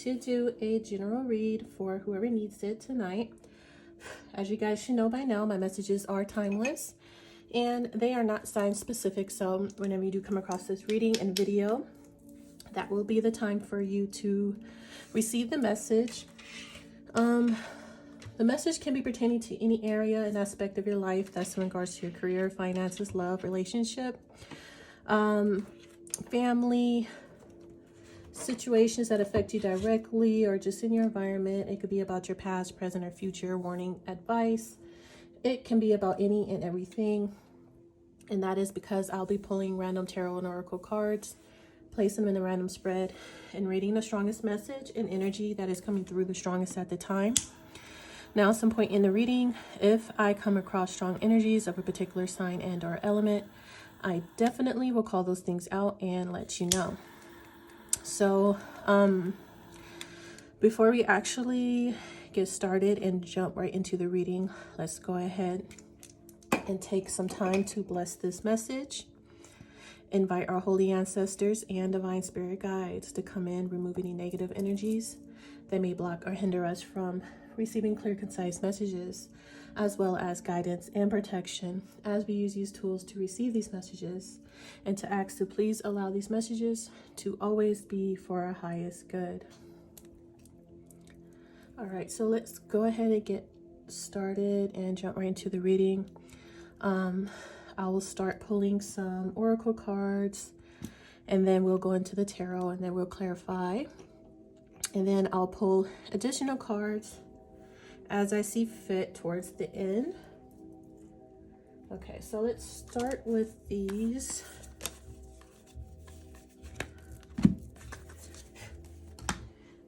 to do a general read for whoever needs it tonight. As you guys should know by now, my messages are timeless and they are not sign specific. So whenever you do come across this reading and video, that will be the time for you to receive the message. The message can be pertaining to any area and aspect of your life that's in regards to your career, finances, love, relationship, family, situations that affect you directly, or just in your environment. It could be about your past, present, or future, warning, advice. It can be about any and everything. And that is because I'll be pulling random tarot and oracle cards, place them in a random spread, and reading the strongest message and energy that is coming through the strongest at the time. Now, at some point in the reading, if I come across strong energies of a particular sign and or element, I definitely will call those things out and let you know. So, before we actually get started and jump right into the reading, let's go ahead and take some time to bless this message. Invite our holy ancestors and divine spirit guides to come in, remove any negative energies that may block or hinder us from receiving clear, concise messages, as well as guidance and protection as we use these tools to receive these messages, and to ask to please allow these messages to always be for our highest good. All right, so let's go ahead and get started and jump right into the reading. I will start pulling some oracle cards, and then we'll go into the tarot, and then we'll clarify, and then I'll pull additional cards as I see fit towards the end. Okay, so let's start with these.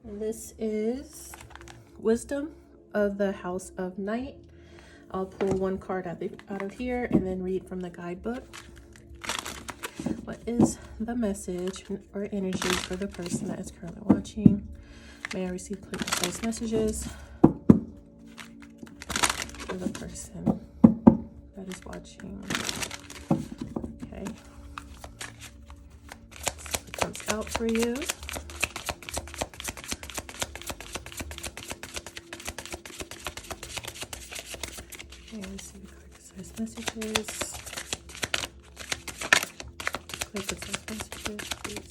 And this is Wisdom of the House of Night. I'll pull one card out of here and then read from the guidebook. What is the message or energy for the person that is currently watching? May I receive clear, concise messages for the person that is watching? Okay. So it comes out for you. Okay, receive clear, concise messages. Clear, concise messages, please.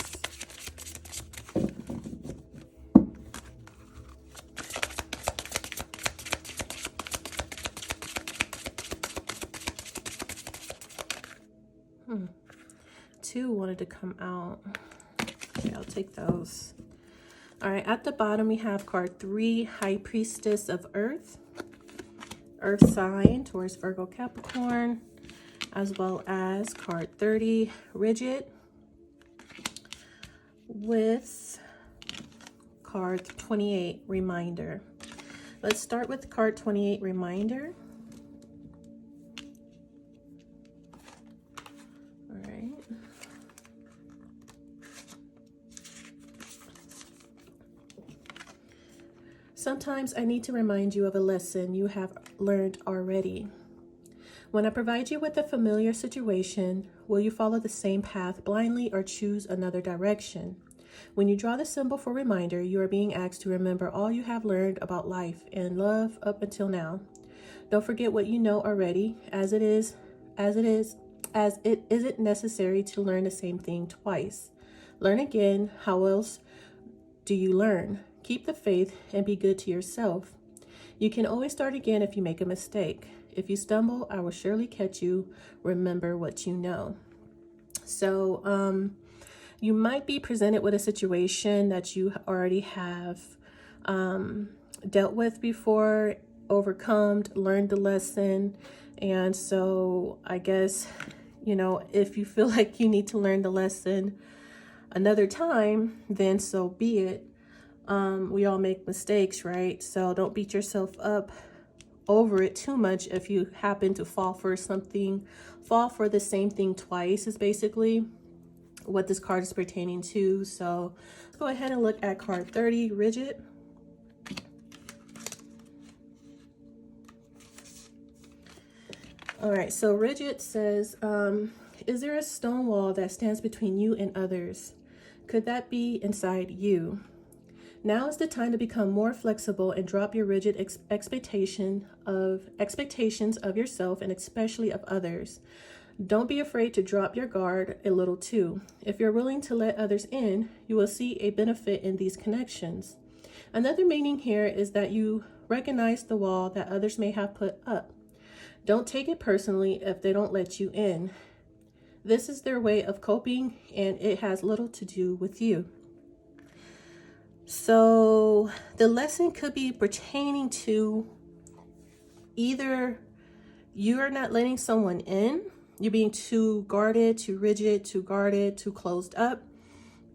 Two wanted to come out. Okay, I'll take those. All right, at the bottom we have card 3, High Priestess of Earth. Earth sign, Taurus, Virgo, Capricorn. As well as card 30, Rigid. With card 28, Reminder. Let's start with card 28, Reminder. Sometimes I need to remind you of a lesson you have learned already. When I provide you with a familiar situation, will you follow the same path blindly or choose another direction? When you draw the symbol for reminder, you are being asked to remember all you have learned about life and love up until now. Don't forget what you know already, as it isn't necessary to learn the same thing twice. Learn again. How else do you learn? Keep the faith and be good to yourself. You can always start again if you make a mistake. If you stumble, I will surely catch you. Remember what you know. So you might be presented with a situation that you already have dealt with before, overcome, learned the lesson. And so I guess, if you feel like you need to learn the lesson another time, then so be it. We all make mistakes, right? So don't beat yourself up over it too much if you happen to fall for the same thing twice is basically what this card is pertaining to. So let's go ahead and look at card 30, Rigid. All right, so Rigid says, is there a stone wall that stands between you and others? Could that be inside you? Now is the time to become more flexible and drop your rigid expectations of yourself and especially of others. Don't be afraid to drop your guard a little too. If you're willing to let others in, you will see a benefit in these connections. Another meaning here is that you recognize the wall that others may have put up. Don't take it personally if they don't let you in. This is their way of coping, and it has little to do with you. So the lesson could be pertaining to either you are not letting someone in, you're being too guarded, too rigid, too guarded, too closed up,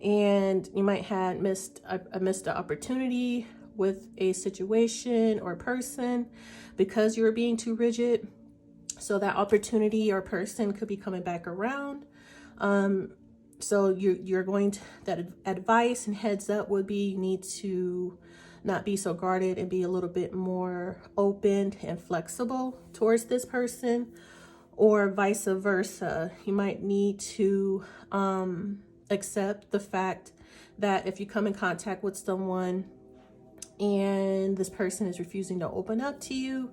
and you might have missed an opportunity with a situation or person because you were being too rigid. So that opportunity or person could be coming back around. So you're going to, that advice and heads up would be, you need to not be so guarded and be a little bit more open and flexible towards this person, or vice versa. You might need to accept the fact that if you come in contact with someone and this person is refusing to open up to you,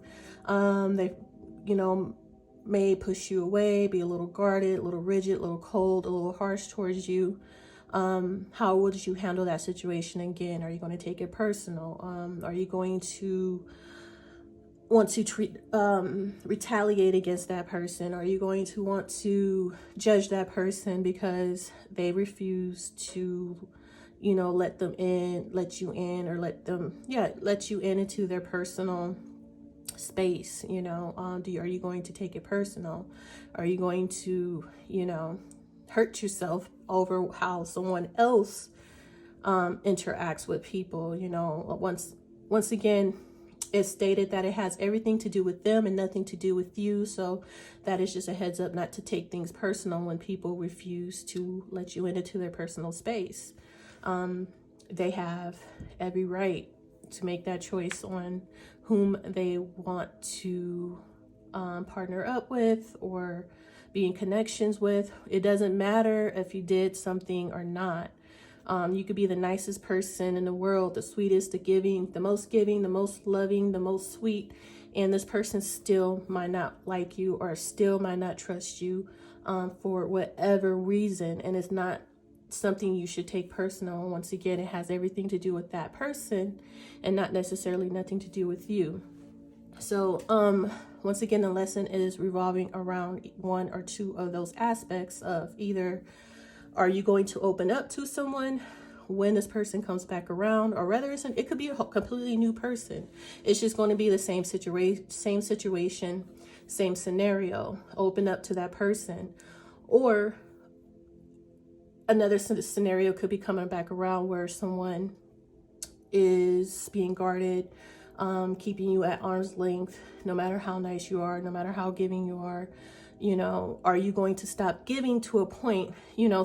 they, may push you away, be a little guarded, a little rigid, a little cold, a little harsh towards you. How would you handle that situation again? Are you going to take it personal? Are you going to want to retaliate against that person? Are you going to want to judge that person because they refuse to, let you in, or let you in into their personal space? Are you going to take it personal? Are you going to hurt yourself over how someone else interacts with people? Once again, it's stated that it has everything to do with them and nothing to do with you. So that is just a heads up not to take things personal when people refuse to let you into their personal space. They have every right to make that choice on whom they want to partner up with or be in connections with. It doesn't matter if you did something or not. You could be the nicest person in the world, the sweetest, the most loving, the most sweet, and this person still might not like you or still might not trust you for whatever reason. And it's not something you should take personal. Once again, it has everything to do with that person and not necessarily nothing to do with you. So once again, the lesson is revolving around one or two of those aspects of either, are you going to open up to someone when this person comes back around, or rather it could be a completely new person. It's just going to be the same situation, same scenario. Open up to that person. Or another scenario could be coming back around where someone is being guarded, keeping you at arm's length, no matter how nice you are, no matter how giving you are. Are you going to stop giving to a point?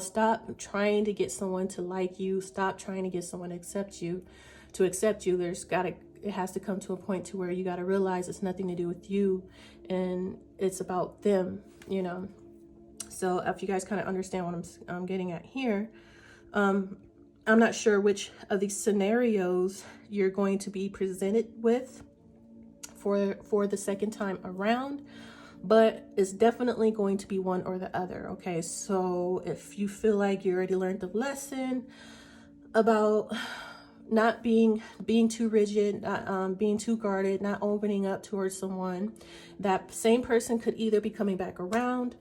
Stop trying to get someone to like you. Stop trying to get someone to accept you. It has to come to a point to where you got to realize it's nothing to do with you and it's about them, So if you guys kind of understand what I'm getting at here, I'm not sure which of these scenarios you're going to be presented with for the second time around, but it's definitely going to be one or the other. Okay, so if you feel like you already learned the lesson about not being too rigid, not being too guarded, not opening up towards someone, that same person could either be coming back around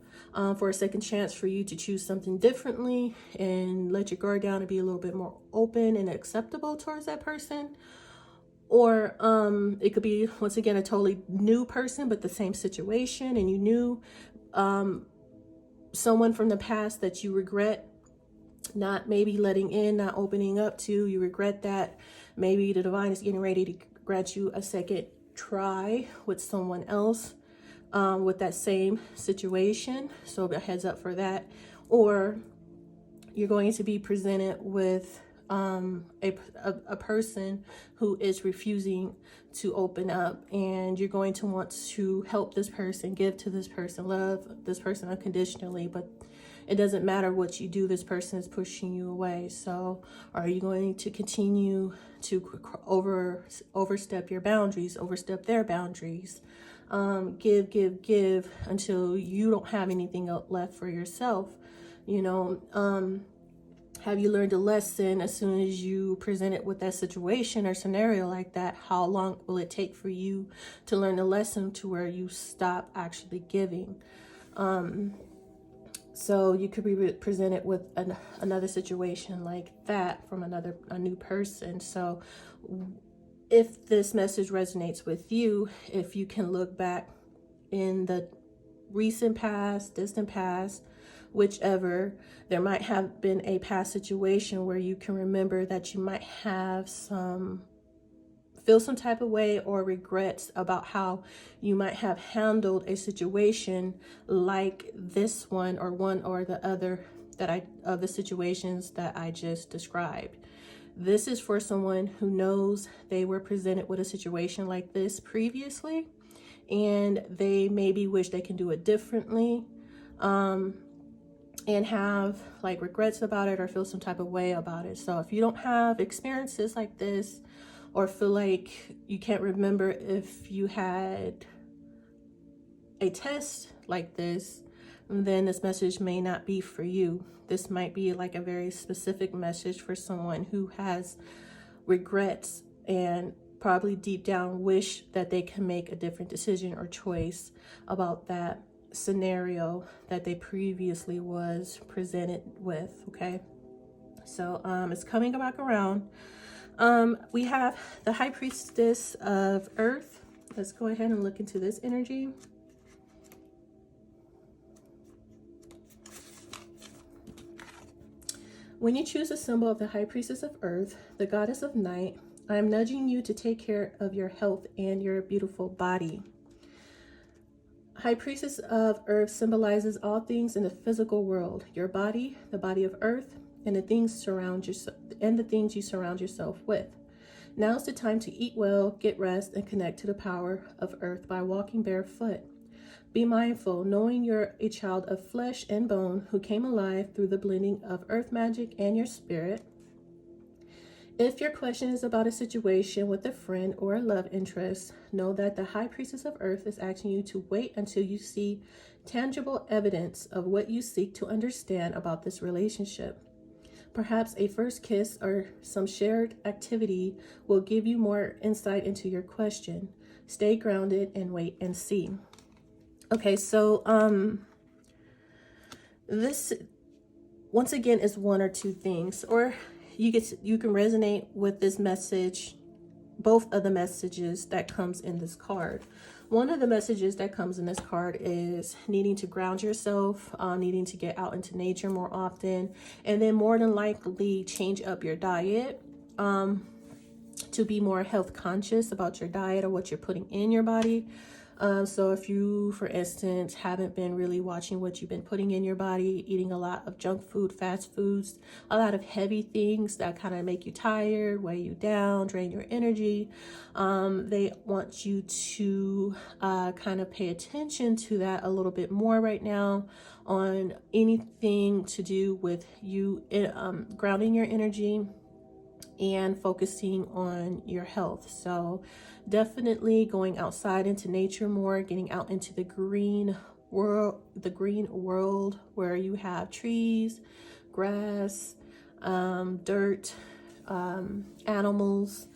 for a second chance for you to choose something differently and let your guard down and be a little bit more open and acceptable towards that person. Or it could be, once again, a totally new person, but the same situation, and you knew someone from the past that you regret not maybe letting in, not opening up to. You regret that. Maybe the divine is getting ready to grant you a second try with someone else with that same situation. So a heads up for that. Or you're going to be presented with a person who is refusing to open up, and you're going to want to help this person, give to this person, love this person unconditionally, but it doesn't matter what you do, this person is pushing you away. So are you going to continue to overstep your boundaries, overstep their boundaries, give until you don't have anything left for yourself? You know, have you learned a lesson as soon as you present it with that situation or scenario like that? How long will it take for you to learn a lesson to where you stop actually giving? So you could be presented with another situation like that from a new person. So if this message resonates with you, if you can look back in the recent past, distant past, whichever, there might have been a past situation where you can remember that you might have feel some type of way or regrets about how you might have handled a situation like this one or the other of the situations that I just described. This is for someone who knows they were presented with a situation like this previously, and they maybe wish they can do it differently, and have like regrets about it or feel some type of way about it. So if you don't have experiences like this, or feel like you can't remember if you had a test like this, then this message may not be for you. This might be like a very specific message for someone who has regrets and probably deep down wish that they can make a different decision or choice about that scenario that they previously was presented with. Okay, so it's coming back around. We have the High Priestess of Earth. Let's go ahead and look into this energy. When you choose a symbol of the High Priestess of Earth, the goddess of night, I am nudging you to take care of your health and your beautiful body. High Priestess of Earth symbolizes all things in the physical world: your body, the body of Earth, and the things you surround yourself with. Now's the time to eat well, get rest, and connect to the power of Earth by walking barefoot. Be mindful, knowing you're a child of flesh and bone who came alive through the blending of earth magic and your spirit. If your question is about a situation with a friend or a love interest, know that the High Priestess of Earth is asking you to wait until you see tangible evidence of what you seek to understand about this relationship. Perhaps a first kiss or some shared activity will give you more insight into your question. Stay grounded and wait and see. Okay, so this once again is one or two things, or you can resonate with this message, both of the messages that comes in this card. One of the messages that comes in this card is needing to ground yourself, needing to get out into nature more often, and then more than likely change up your diet to be more health conscious about your diet or what you're putting in your body. So if you, for instance, haven't been really watching what you've been putting in your body, eating a lot of junk food, fast foods, a lot of heavy things that kind of make you tired, weigh you down, drain your energy, they want you to kind of pay attention to that a little bit more right now on anything to do with you grounding your energy and focusing on your health. So definitely going outside into nature more, getting out into the green world where you have trees, grass, dirt, animals,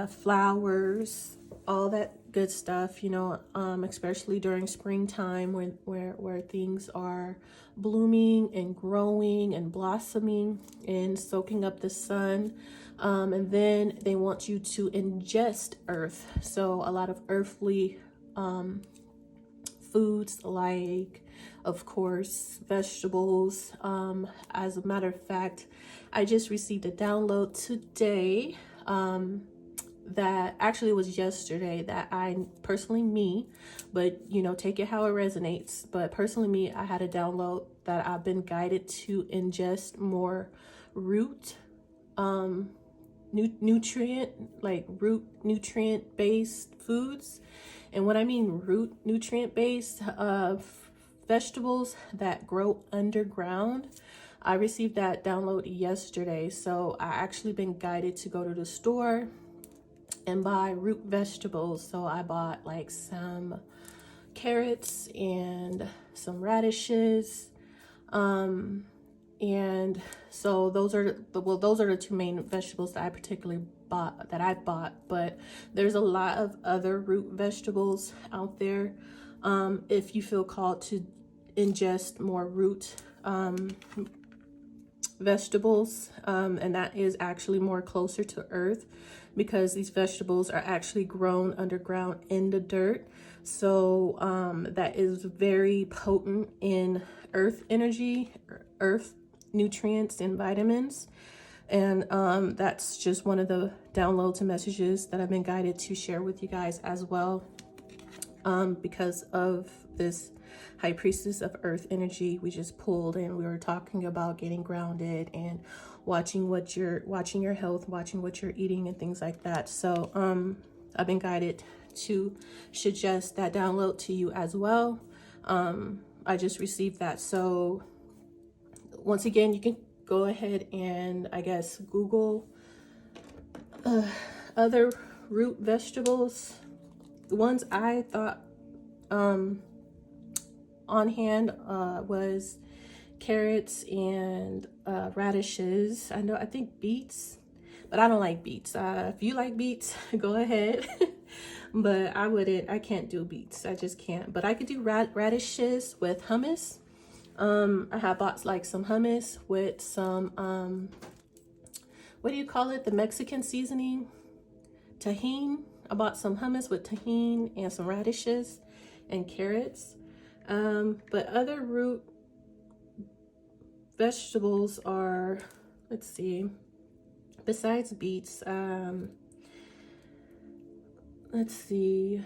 flowers, all that good stuff, you know, especially during springtime where things are blooming and growing and blossoming and soaking up the sun. And then they want you to ingest earth. So a lot of earthly foods, like, of course, vegetables. As a matter of fact, I just received a download today that actually was yesterday that I personally, but you know, take it how it resonates. But personally I had a download that I've been guided to ingest more root nutrient, like root nutrient based foods. And what I mean root nutrient based, vegetables that grow underground. I received that download yesterday, so I actually been guided to go to the store and buy root vegetables. So I bought like some carrots and some radishes, and so those are the two main vegetables that I particularly bought, that I bought. But there's a lot of other root vegetables out there. If you feel called to ingest more root vegetables, and that is actually more closer to earth, because these vegetables are actually grown underground in the dirt. So that is very potent in earth energy, earth nutrients and vitamins. And that's just one of the downloads and messages that I've been guided to share with you guys as well, because of this High Priestess of Earth energy we just pulled, and we were talking about getting grounded and watching your health, watching what you're eating and things like that. So I've been guided to suggest that download to you as well. I just received that. So once again, you can go ahead and, I guess, Google other root vegetables. The ones I thought on hand was carrots and radishes. I think beets, but I don't like beets. If you like beets, go ahead. But I can't do beets. I just can't. But I could do radishes with hummus. I have bought like some hummus with some, what do you call it? The Mexican seasoning, tahini. I bought some hummus with tahini and some radishes and carrots. But other root vegetables are, let's see, besides beets, let's see.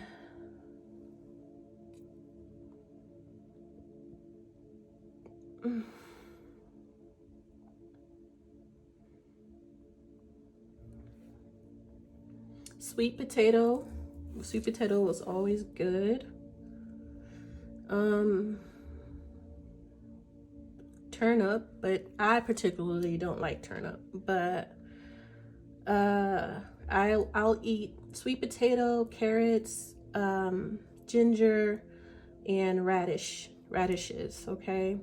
Sweet potato. Sweet potato is always good. Turnip, but I particularly don't like turnip. But I'll eat sweet potato, carrots, ginger, and radishes. Okay.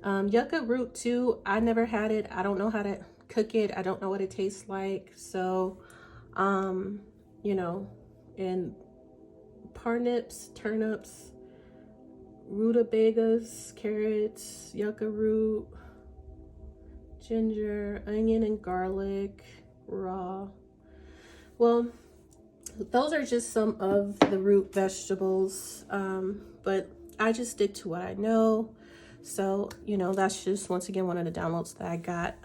Yucca root too. I never had it. I don't know how to cook it. I don't know what it tastes like. So, you know, and parsnips, turnips, rutabagas, carrots, yucca root, ginger, onion and garlic, raw. Well, those are just some of the root vegetables, but I just stick to what I know. So, you know, that's just, once again, one of the downloads that I got.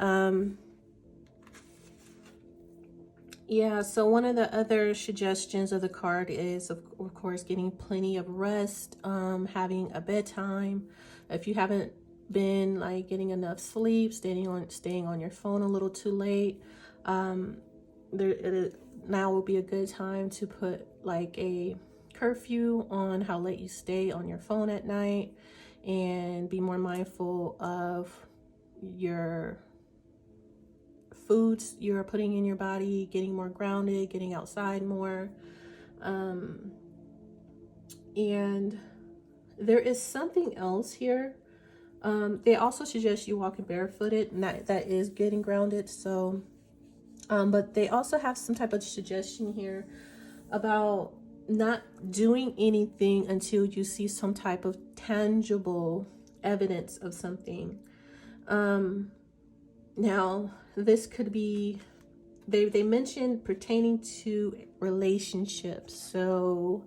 Yeah, so one of the other suggestions of the card is, of course, getting plenty of rest, having a bedtime. If you haven't been like getting enough sleep, staying on your phone a little too late, now will be a good time to put like a curfew on how late you stay on your phone at night, and be more mindful of your foods you're putting in your body, getting more grounded, getting outside more. And there is something else here. They also suggest you walking barefooted, and that is getting grounded. So, but they also have some type of suggestion here about not doing anything until you see some type of tangible evidence of something. Now, this could be, they mentioned pertaining to relationships. So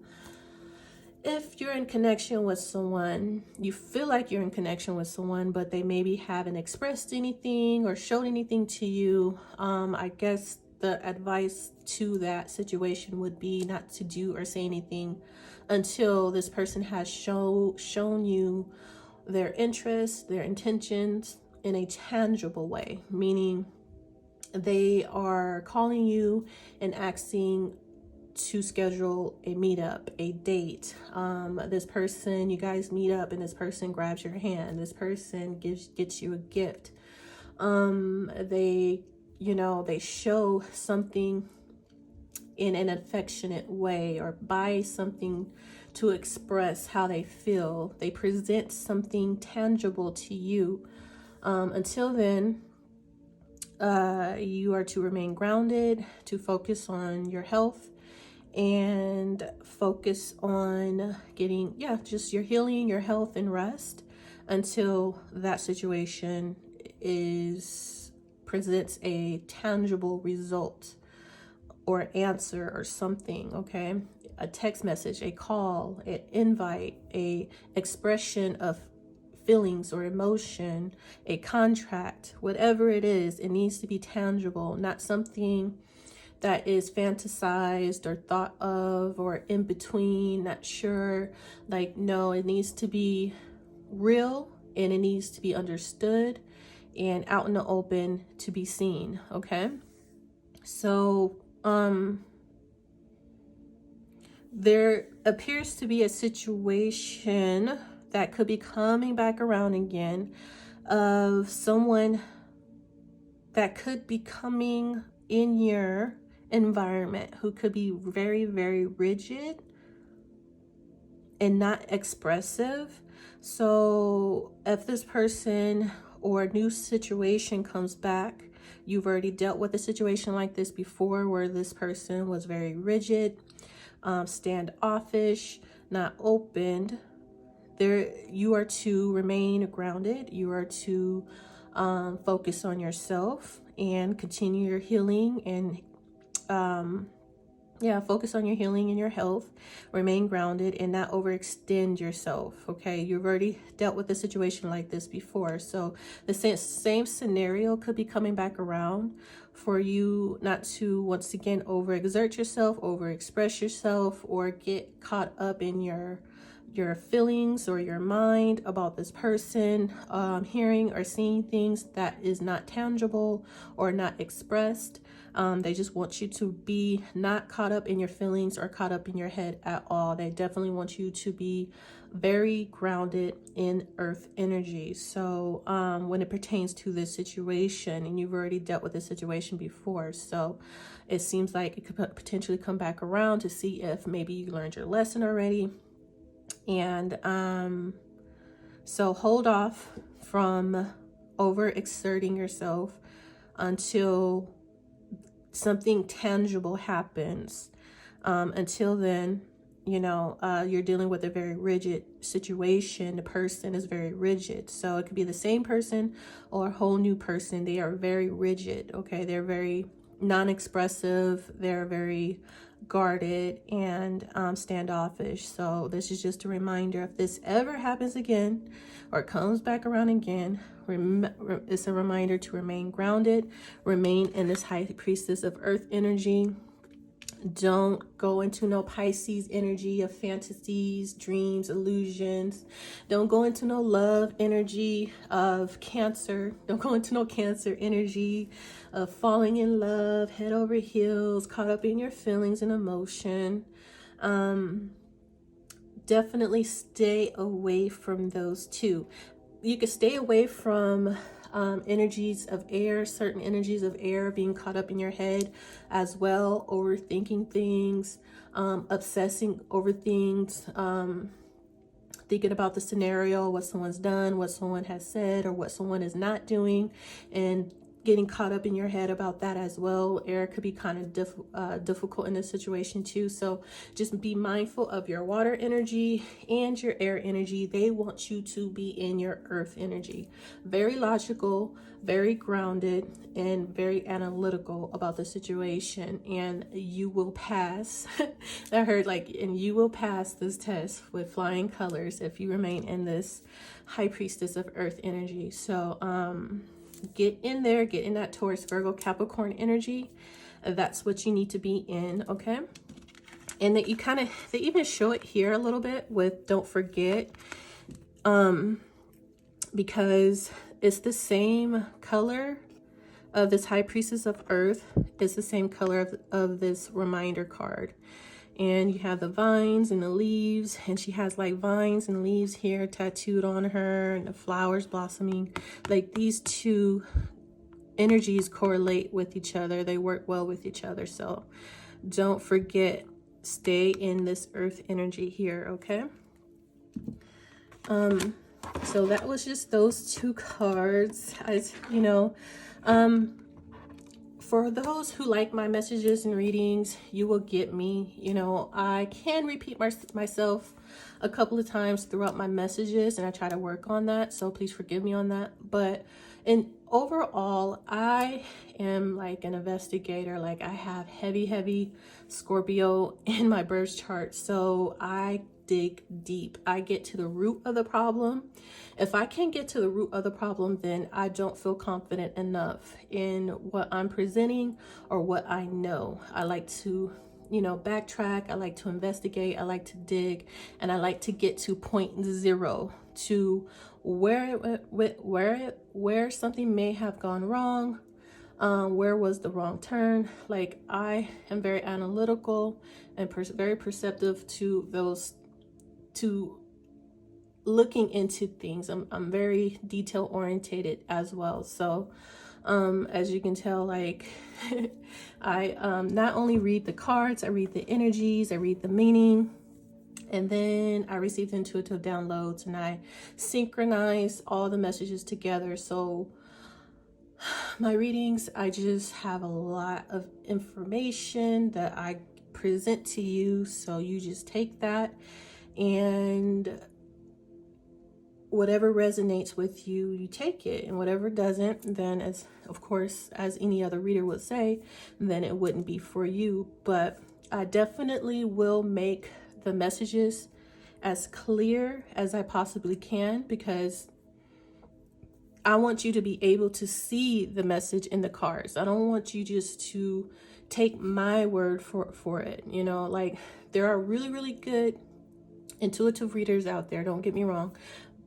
if you're in connection with someone, you feel like you're in connection with someone, but they maybe haven't expressed anything or showed anything to you, I guess the advice to that situation would be not to do or say anything until this person has shown you their interests, their intentions in a tangible way. Meaning, They are calling you and asking to schedule a meetup, a date. This person, you guys meet up and this person grabs your hand. This person gets you a gift. They, they show something in an affectionate way or buy something to express how they feel. They present something tangible to you. Until then, you are to remain grounded, to focus on your health, and focus on getting, just your healing, your health, and rest until that situation presents a tangible result or answer or something. Okay, a text message, a call, an invite, a expression of feelings or emotion, a contract, whatever it is, it needs to be tangible, not something that is fantasized or thought of or in between, not sure. Like, no, it needs to be real and it needs to be understood and out in the open to be seen. Okay, so there appears to be a situation that could be coming back around again of someone that could be coming in your environment who could be very, very rigid and not expressive. So if this person or a new situation comes back, you've already dealt with a situation like this before where this person was very rigid, standoffish, not opened. You are to remain grounded. You are to focus on yourself and continue your healing and focus on your healing and your health. Remain grounded and not overextend yourself. Okay, you've already dealt with a situation like this before, so the same scenario could be coming back around for you not to once again overexert yourself, overexpress yourself, or get caught up in your feelings or your mind about this person, hearing or seeing things that is not tangible or not expressed. They just want you to be not caught up in your feelings or caught up in your head at all. They definitely want you to be very grounded in earth energy. So when it pertains to this situation, and you've already dealt with this situation before, so it seems like it could potentially come back around to see if maybe you learned your lesson already. And so hold off from overexerting yourself until something tangible happens. Until then, you're dealing with a very rigid situation. The person is very rigid. So it could be the same person or a whole new person. They are very rigid. Okay, they're very non-expressive. They're very guarded and standoffish. So this is just a reminder, if this ever happens again or comes back around again, it's a reminder to remain grounded, remain in this high priestess of earth energy. Don't go into no Pisces energy of fantasies, dreams, illusions. Don't go into no love energy of Cancer. Don't go into no Cancer energy of falling in love, head over heels, caught up in your feelings and emotion. Definitely stay away from those two. You could stay away from energies of air, certain energies of air being caught up in your head as well, overthinking things, obsessing over things, thinking about the scenario, what someone's done, what someone has said, or what someone is not doing, and getting caught up in your head about that as well. Air could be kind of difficult in this situation too. So just be mindful of your water energy and your air energy. They want you to be in your earth energy. Very logical, very grounded, and very analytical about the situation. And you will pass. I heard and you will pass this test with flying colors if you remain in this high priestess of earth energy. So, get in there, get in that Taurus, Virgo, Capricorn energy. That's what you need to be in, okay? And that they even show it here a little bit with don't forget, because it's the same color of this High Priestess of Earth is the same color of this reminder card. And you have the vines and the leaves, and she has like vines and leaves here tattooed on her, and the flowers blossoming. Like these two energies correlate with each other. They work well with each other. So don't forget, stay in this earth energy here, okay? So that was just those two cards. As you know, for those who like my messages and readings, you will get me. You know, I can repeat myself a couple of times throughout my messages, and I try to work on that, so please forgive me on that. But overall, I am like an investigator. Like, I have heavy Scorpio in my birth chart, so I dig deep. I get to the root of the problem. If I can't get to the root of the problem, then I don't feel confident enough in what I'm presenting or what I know. I like to, you know, backtrack. I like to investigate. I like to dig, and I like to get to point zero, to where something may have gone wrong. Where was the wrong turn? Like, I am very analytical and very perceptive to those, to looking into things. I'm very detail orientated as well. So as you can tell, like I not only read the cards, I read the energies, I read the meaning, and then I receive intuitive downloads, and I synchronize all the messages together. So my readings, I just have a lot of information that I present to you. So you just take that, and whatever resonates with you, you take it, and whatever doesn't, then, as of course, as any other reader would say, then it wouldn't be for you. But I definitely will make the messages as clear as I possibly can, because I want you to be able to see the message in the cards. I don't want you just to take my word for it. You know, like, there are really good intuitive readers out there, don't get me wrong.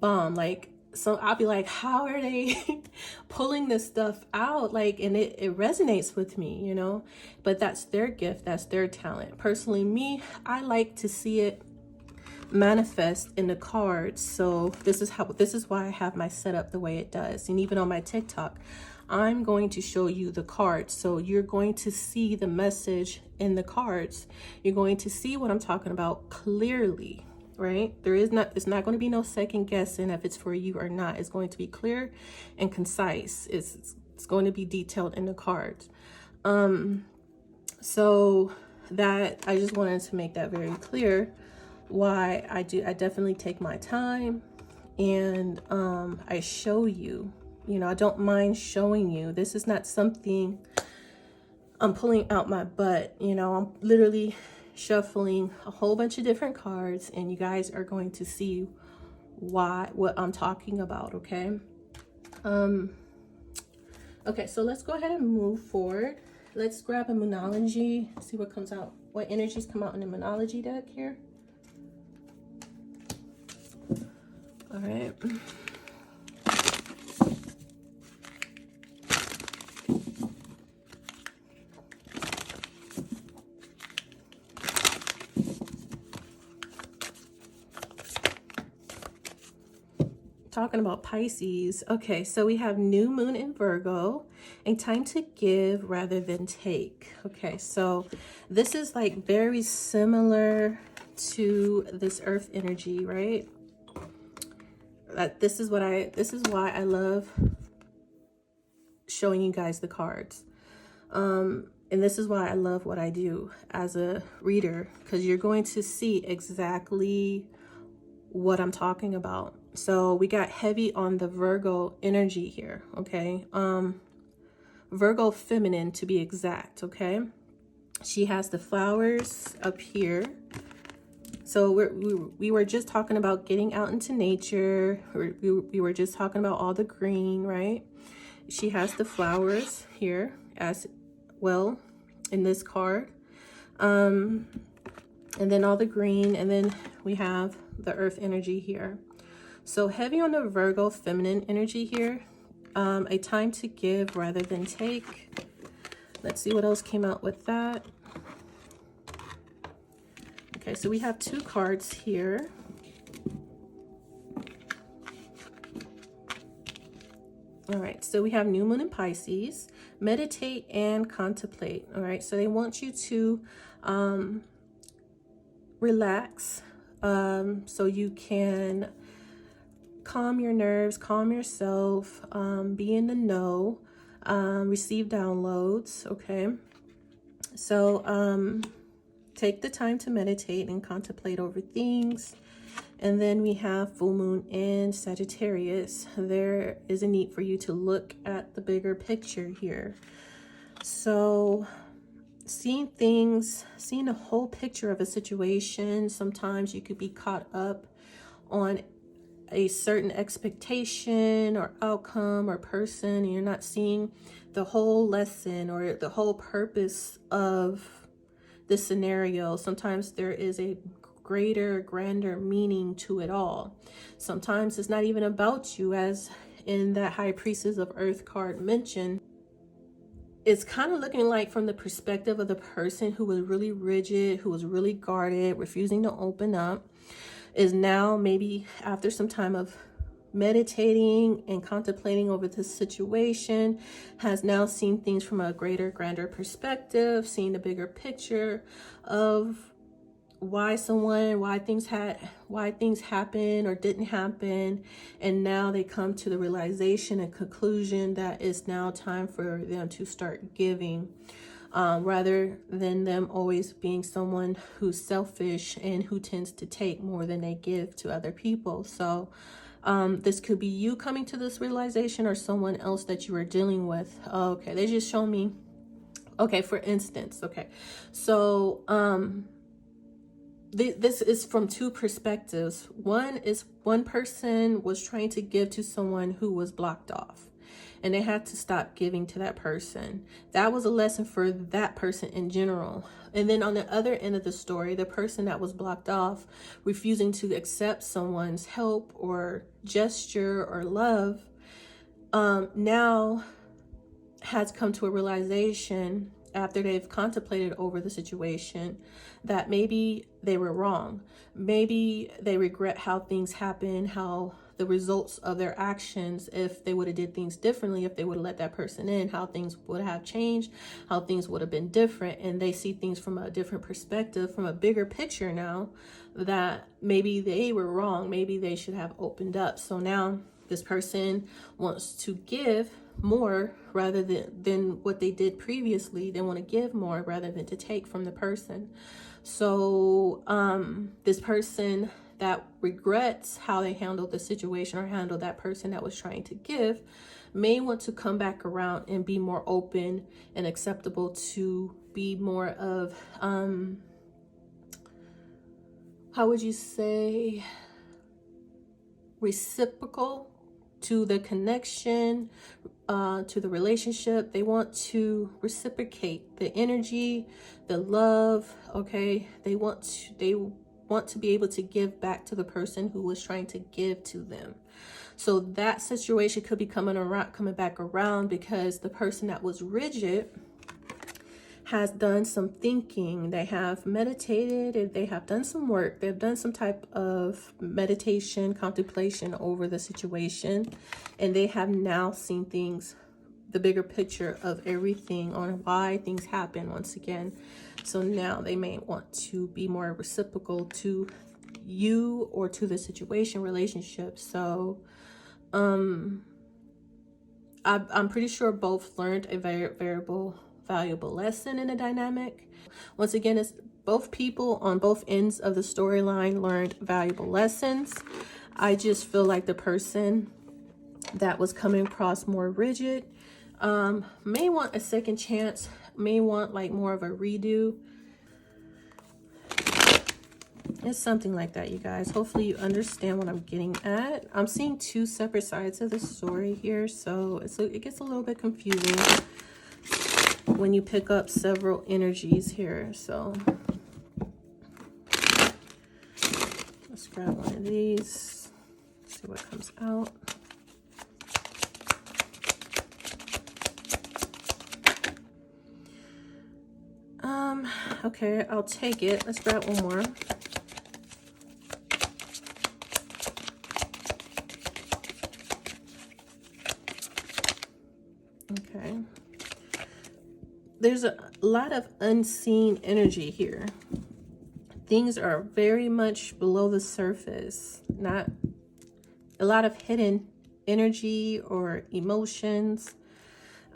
Like, so I'll be like, how are they pulling this stuff out? Like, and it resonates with me, you know, but that's their gift, that's their talent. Personally, me, I like to see it manifest in the cards. So this is why I have my setup the way it does. And even on my TikTok, I'm going to show you the cards. So you're going to see the message in the cards. You're going to see what I'm talking about clearly. Right? It's not going to be no second guessing if it's for you or not. It's going to be clear and concise. It's going to be detailed in the cards. So that, I just wanted to make that very clear, why I definitely take my time, and I show you, you know, I don't mind showing you. This is not something I'm pulling out my butt, you know. I'm literally shuffling a whole bunch of different cards, and you guys are going to see what I'm talking about. Okay. Okay, so let's go ahead and move forward. Let's grab a numerology, see what comes out, what energies come out in the numerology deck here. All right. Talking about Pisces. Okay, so we have new moon in Virgo, a time to give rather than take. Okay, so this is like very similar to this earth energy, right? This is why I love showing you guys the cards. And this is why I love what I do as a reader, because you're going to see exactly what I'm talking about. So we got heavy on the Virgo energy here, okay? Virgo feminine, to be exact, okay? She has the flowers up here. So we were just talking about getting out into nature. We were just talking about all the green, right? She has the flowers here as well in this card. And then all the green, and then we have the earth energy here. So heavy on the Virgo feminine energy here. a time to give rather than take. Let's see what else came out with that. Okay, so we have 2 cards here. All right, so we have New Moon in Pisces, meditate and contemplate. All right, so they want you to relax so you can calm your nerves, calm yourself, be in the know, receive downloads. Okay, so take the time to meditate and contemplate over things. And then we have full moon in Sagittarius. There is a need for you to look at the bigger picture here. So seeing things, seeing the whole picture of a situation. Sometimes you could be caught up on a certain expectation or outcome or person, and you're not seeing the whole lesson or the whole purpose of the scenario. Sometimes there is a greater, grander meaning to it all. Sometimes it's not even about you, as in that High Priestess of Earth card mentioned. It's kind of looking like from the perspective of the person who was really rigid, who was really guarded, refusing to open up, is now maybe after some time of meditating and contemplating over this situation, has now seen things from a greater, grander perspective, seen the bigger picture of why things happened or didn't happen, and now they come to the realization and conclusion that it's now time for them to start giving, rather than them always being someone who's selfish and who tends to take more than they give to other people. So this could be you coming to this realization or someone else that you are dealing with. Okay, they just show me, okay, for instance, okay, so this is from 2 perspectives. One is one person was trying to give to someone who was blocked off, and they had to stop giving to that person. That was a lesson for that person in general. And then on the other end of the story, the person that was blocked off, refusing to accept someone's help or gesture or love, now has come to a realization after they've contemplated over the situation that maybe they were wrong. Maybe they regret how things happened, how the results of their actions, if they would have did things differently, if they would have let that person in, how things would have changed, how things would have been different. And they see things from a different perspective, from a bigger picture now, that maybe they were wrong. Maybe they should have opened up. So now this person wants to give more rather than what they did previously. They want to give more rather than to take from the person. So this person that regrets how they handled the situation or handled that person that was trying to give may want to come back around and be more open and acceptable, to be more of how would you say, reciprocal to the connection, to the relationship. They want to reciprocate the energy, the love. Okay, they want to be able to give back to the person who was trying to give to them. So that situation could be coming back around, because the person that was rigid has done some thinking. They have meditated, and they have done some work. They've done some type of meditation, contemplation over the situation, and they have now seen things, the bigger picture of everything, on why things happen once again. So now they may want to be more reciprocal to you or to the situation, relationship. So I'm pretty sure both learned a very valuable lesson in the dynamic. Once again, it's both people on both ends of the storyline learned valuable lessons. I just feel like the person that was coming across more rigid may want a second chance, may want like more of a redo. It's something like that, you guys. Hopefully you understand what I'm getting at. I'm seeing 2 separate sides of the story here, so it gets a little bit confusing when you pick up several energies here. So let's grab one of these, see what comes out. Okay, I'll take it. Let's grab one more. Okay. There's a lot of unseen energy here. Things are very much below the surface. Not a lot of hidden energy or emotions.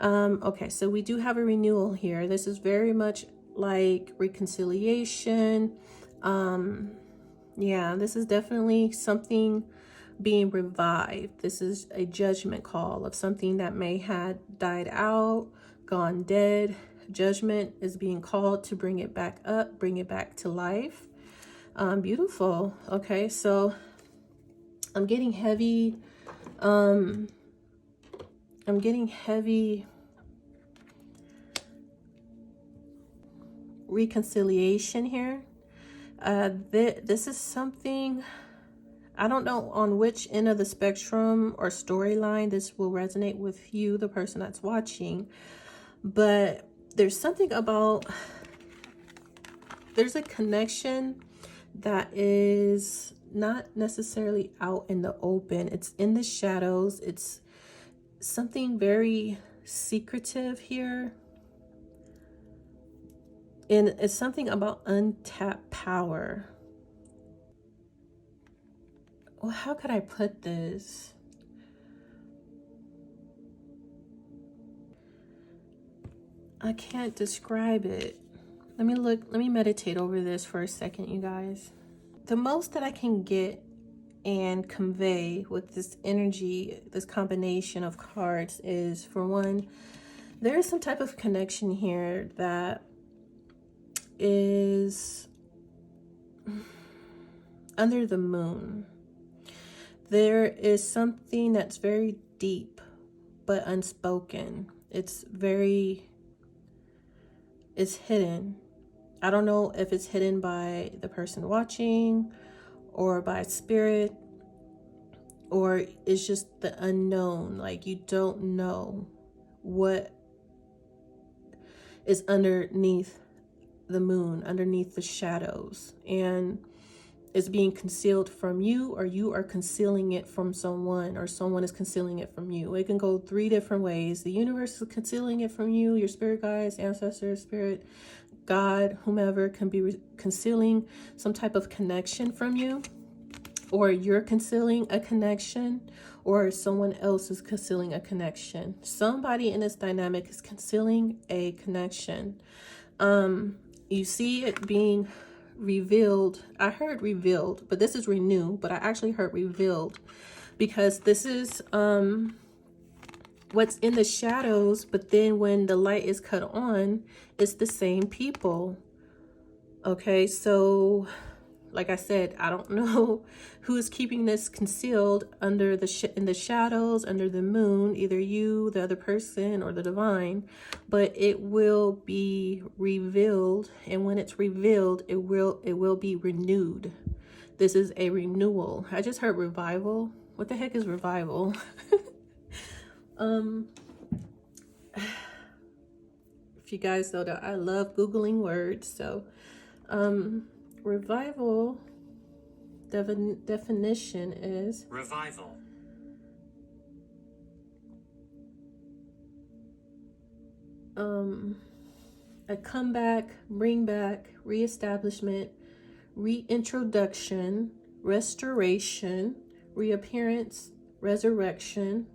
Okay, so we do have a renewal here. This is very much like reconciliation. Yeah, this is definitely something being revived. This is a judgment call of something that may have died out, gone dead. Judgment is being called to bring it back up, bring it back to life. Beautiful. Okay, so I'm getting heavy. I'm getting heavy reconciliation here. This is something, I don't know on which end of the spectrum or storyline this will resonate with you, the person that's watching, but there's something about, there's a connection that is not necessarily out in the open. It's in the shadows. It's something very secretive here. And it's something about untapped power. Well, how could I put this? I can't describe it. Let me meditate over this for a second, you guys. The most that I can get and convey with this energy, this combination of cards is, for one, there is some type of connection here that is under the moon. There is something that's very deep but unspoken. It's hidden. I don't know if it's hidden by the person watching or by spirit, or it's just the unknown. Like, you don't know what is underneath the moon, underneath the shadows, and it's being concealed from you, or you are concealing it from someone, or someone is concealing it from you. It can go 3 different ways. The universe is concealing it from you, your spirit guides, ancestors, spirit, God, whomever can be concealing some type of connection from you, or you're concealing a connection, or someone else is concealing a connection. Somebody in this dynamic is concealing a connection. You see it being revealed. I heard revealed, but this is renew, but I actually heard revealed, because this is what's in the shadows, but then when the light is cut on, it's the same people. Okay, so like I said, I don't know who is keeping this concealed under in the shadows, under the moon, either you, the other person, or the divine, but it will be revealed. And when it's revealed, it will be renewed. This is a renewal. I just heard revival. What the heck is revival? If you guys know that I love Googling words, so revival definition is revival. A comeback, bring back, reestablishment, reintroduction, restoration, reappearance, resurrection,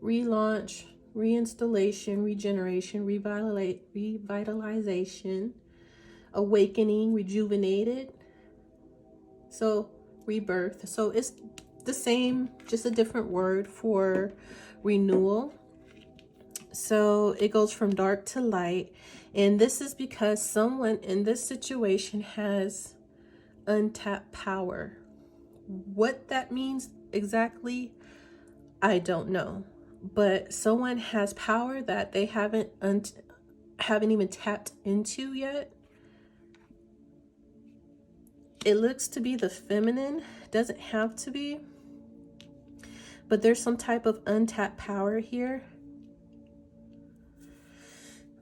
relaunch, reinstallation, regeneration, revitalization, awakening, rejuvenated. So rebirth. So it's the same, just a different word for renewal. So it goes from dark to light. And this is because someone in this situation has untapped power. What that means exactly, I don't know. But someone has power that they haven't even tapped into yet. It looks to be the feminine. Doesn't have to be. But there's some type of untapped power here.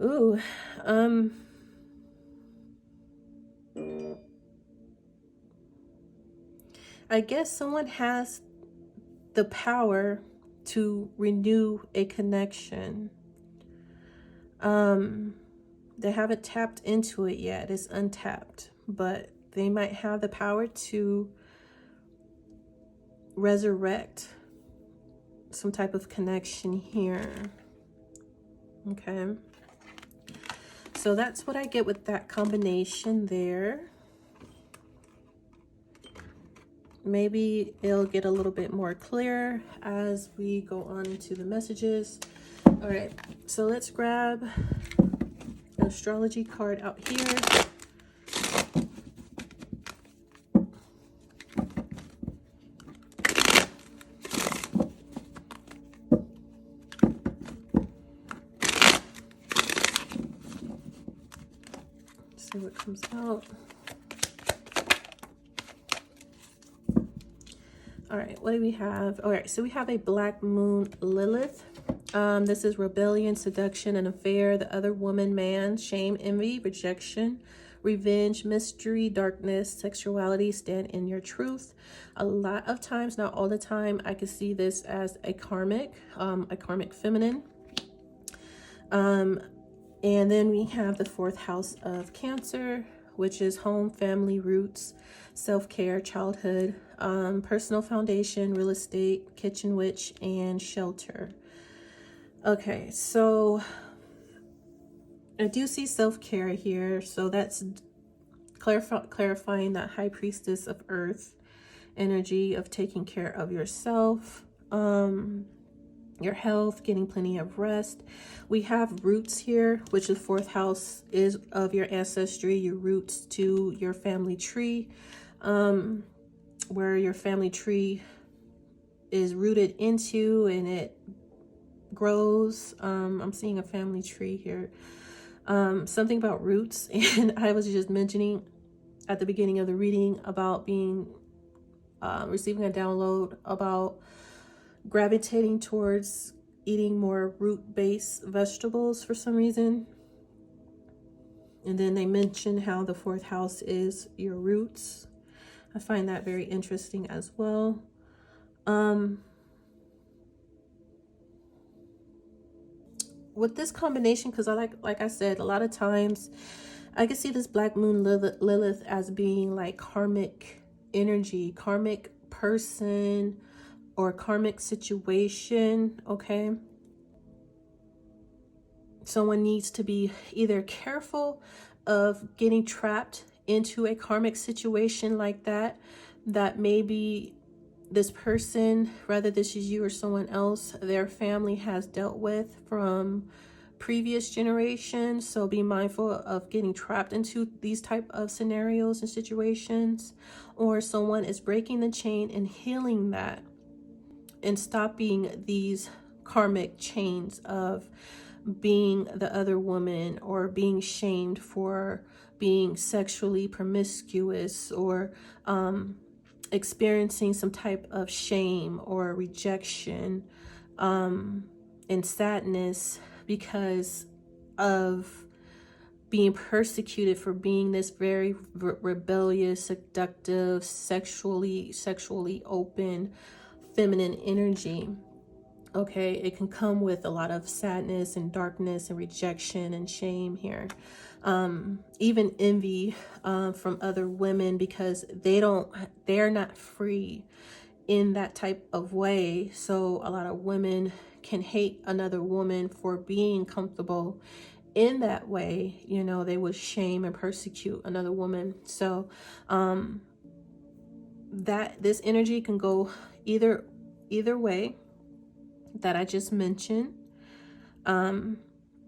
Ooh. I guess someone has the power to renew a connection. They haven't tapped into it yet. It's untapped, but they might have the power to resurrect some type of connection here. Okay. So that's what I get with that combination there. Maybe it'll get a little bit more clear as we go on to the messages. All right, so let's grab an astrology card out here. See what comes out. All right, what do we have? All right, so we have a black moon Lilith. This is rebellion, seduction, an affair, the other woman, man, shame, envy, rejection, revenge, mystery, darkness, sexuality. Stand in your truth. A lot of times, not all the time, I can see this as a karmic feminine. And then we have the 4th house of Cancer, which is home, family, roots, self-care, childhood, personal foundation, real estate, kitchen witch, and shelter. Okay, so I do see self-care here. So that's clarifying that high priestess of earth energy of taking care of yourself, your health, getting plenty of rest. We have roots here, which the 4th house is of your ancestry, your roots to your family tree, where your family tree is rooted into and it grows. I'm seeing a family tree here. Something about roots, and I was just mentioning at the beginning of the reading about being receiving a download about gravitating towards eating more root-based vegetables for some reason. And then they mention how the 4th house is your roots. I find that very interesting as well. With this combination, because I like I said, a lot of times I can see this black moon Lilith as being like karmic energy, karmic person, or karmic situation. Okay, someone needs to be either careful of getting trapped into a karmic situation like that maybe this person, whether this is you or someone else, their family has dealt with from previous generations. So be mindful of getting trapped into these type of scenarios and situations, or someone is breaking the chain and healing that and stopping these karmic chains of being the other woman or being shamed for being sexually promiscuous, or experiencing some type of shame or rejection and sadness because of being persecuted for being this very rebellious, seductive, sexually open, feminine energy. Okay, it can come with a lot of sadness and darkness and rejection and shame here. Even envy from other women, because they're not free in that type of way. So a lot of women can hate another woman for being comfortable in that way. You know, they would shame and persecute another woman. So that this energy can go either way that I just mentioned.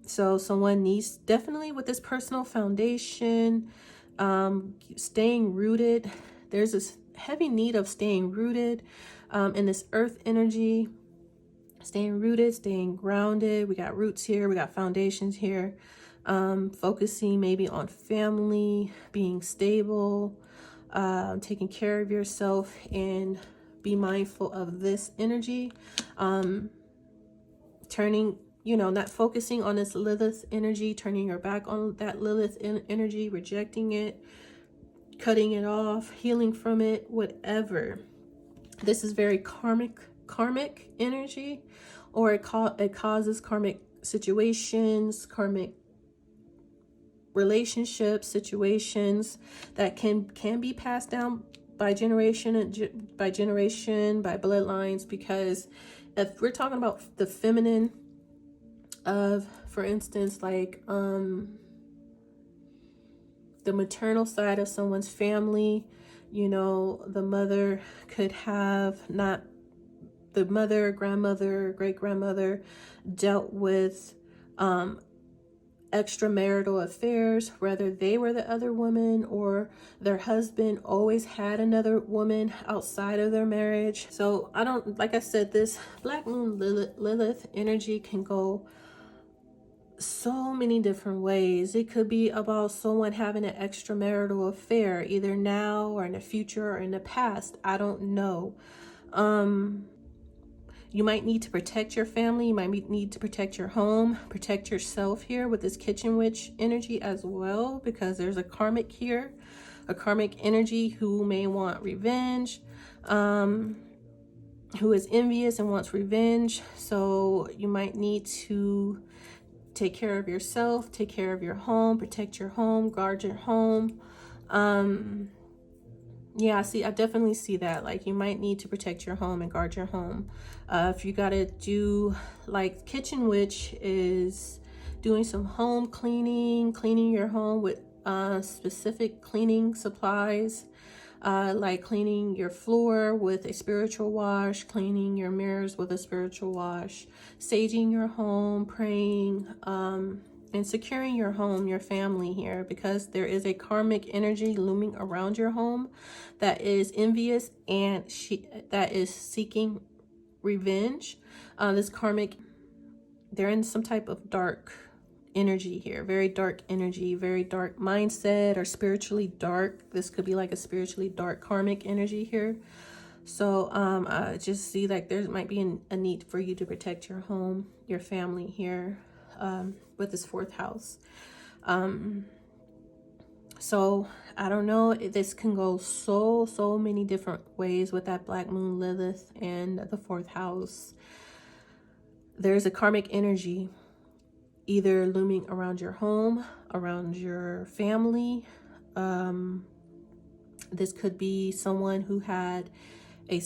So someone needs, definitely with this personal foundation, staying rooted. There's this heavy need of staying rooted in this earth energy, staying rooted, staying grounded. We got roots here, we got foundations here, focusing maybe on family, being stable, taking care of yourself, and be mindful of this energy. Turning, not focusing on this Lilith energy, turning your back on that Lilith energy, rejecting it, cutting it off, healing from it, whatever. This is very karmic energy, or it causes karmic situations, karmic relationships, situations that can be passed down by generation by bloodlines. Because if we're talking about the feminine of, for instance, like the maternal side of someone's family, you know, the mother could have not, the mother, grandmother, great grandmother dealt with extramarital affairs, whether they were the other woman or their husband always had another woman outside of their marriage. So I don't, like I said, this Black Moon Lilith energy can go so many different ways. It could be about someone having an extramarital affair, either now or in the future or in the past. I don't know. You might need to protect your family. You might need to protect your home, protect yourself here with this kitchen witch energy as well, because there's a karmic here, a karmic energy who may want revenge, who is envious and wants revenge. So you might need to take care of yourself, take care of your home, protect your home, guard your home. Yeah, I definitely see that. Like, you might need to protect your home and guard your home. If you gotta do, like, kitchen witch is doing some home cleaning your home with specific cleaning supplies, like cleaning your floor with a spiritual wash, cleaning your mirrors with a spiritual wash, saging your home, praying, and securing your home, your family here, because there is a karmic energy looming around your home that is envious and that is seeking revenge. This karmic, they're in some type of dark energy here, very dark energy, very dark mindset, or spiritually dark. This could be like a spiritually dark karmic energy here. So I just see like there might be a need for you to protect your home, your family here, with this fourth house. So I don't know, this can go so many different ways with that Black Moon Lilith and the fourth house. There's a karmic energy either looming around your home, around your family. This could be someone who had a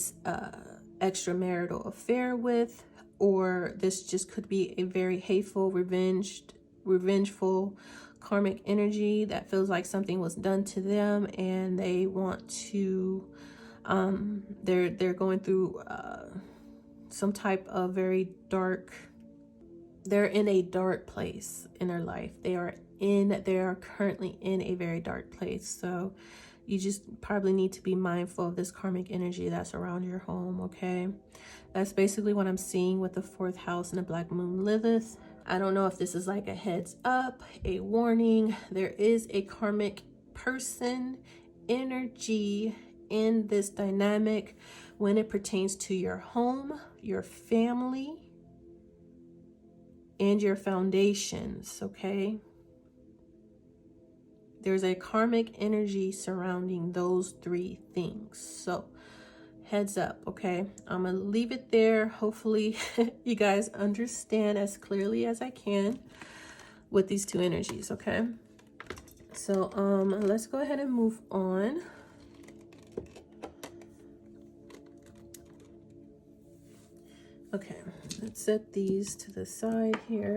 extramarital affair with, or this just could be a very hateful, revengeful karmic energy that feels like something was done to them, and they want to they're going through some type of very dark, they're in a dark place in their life. They are currently in a very dark place. So you just probably need to be mindful of this karmic energy that's around your home, okay? That's basically what I'm seeing with the fourth house and the Black Moon Lilith. I don't know if this is like a heads up, a warning. There is a karmic person energy in this dynamic when it pertains to your home, your family, and your foundations, okay? There's a karmic energy surrounding those three things. So heads up, okay? I'm gonna leave it there. Hopefully you guys understand as clearly as I can with these two energies, okay? So let's go ahead and move on. Okay, let's set these to the side here.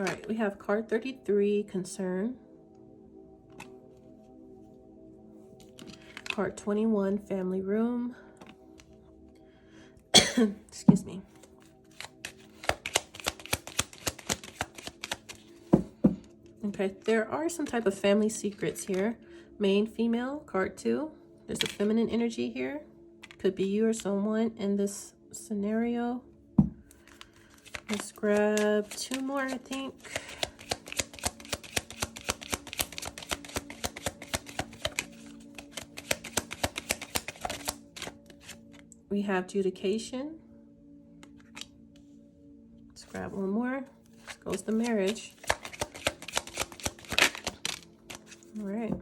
All right, we have card 33, concern. Card 21, family room. Excuse me. Okay, there are some type of family secrets here. Main female, card 2. There's a feminine energy here. Could be you or someone in this scenario. Let's grab 2 more, I think. We have judication. Let's grab 1 more. Goes the marriage. All right.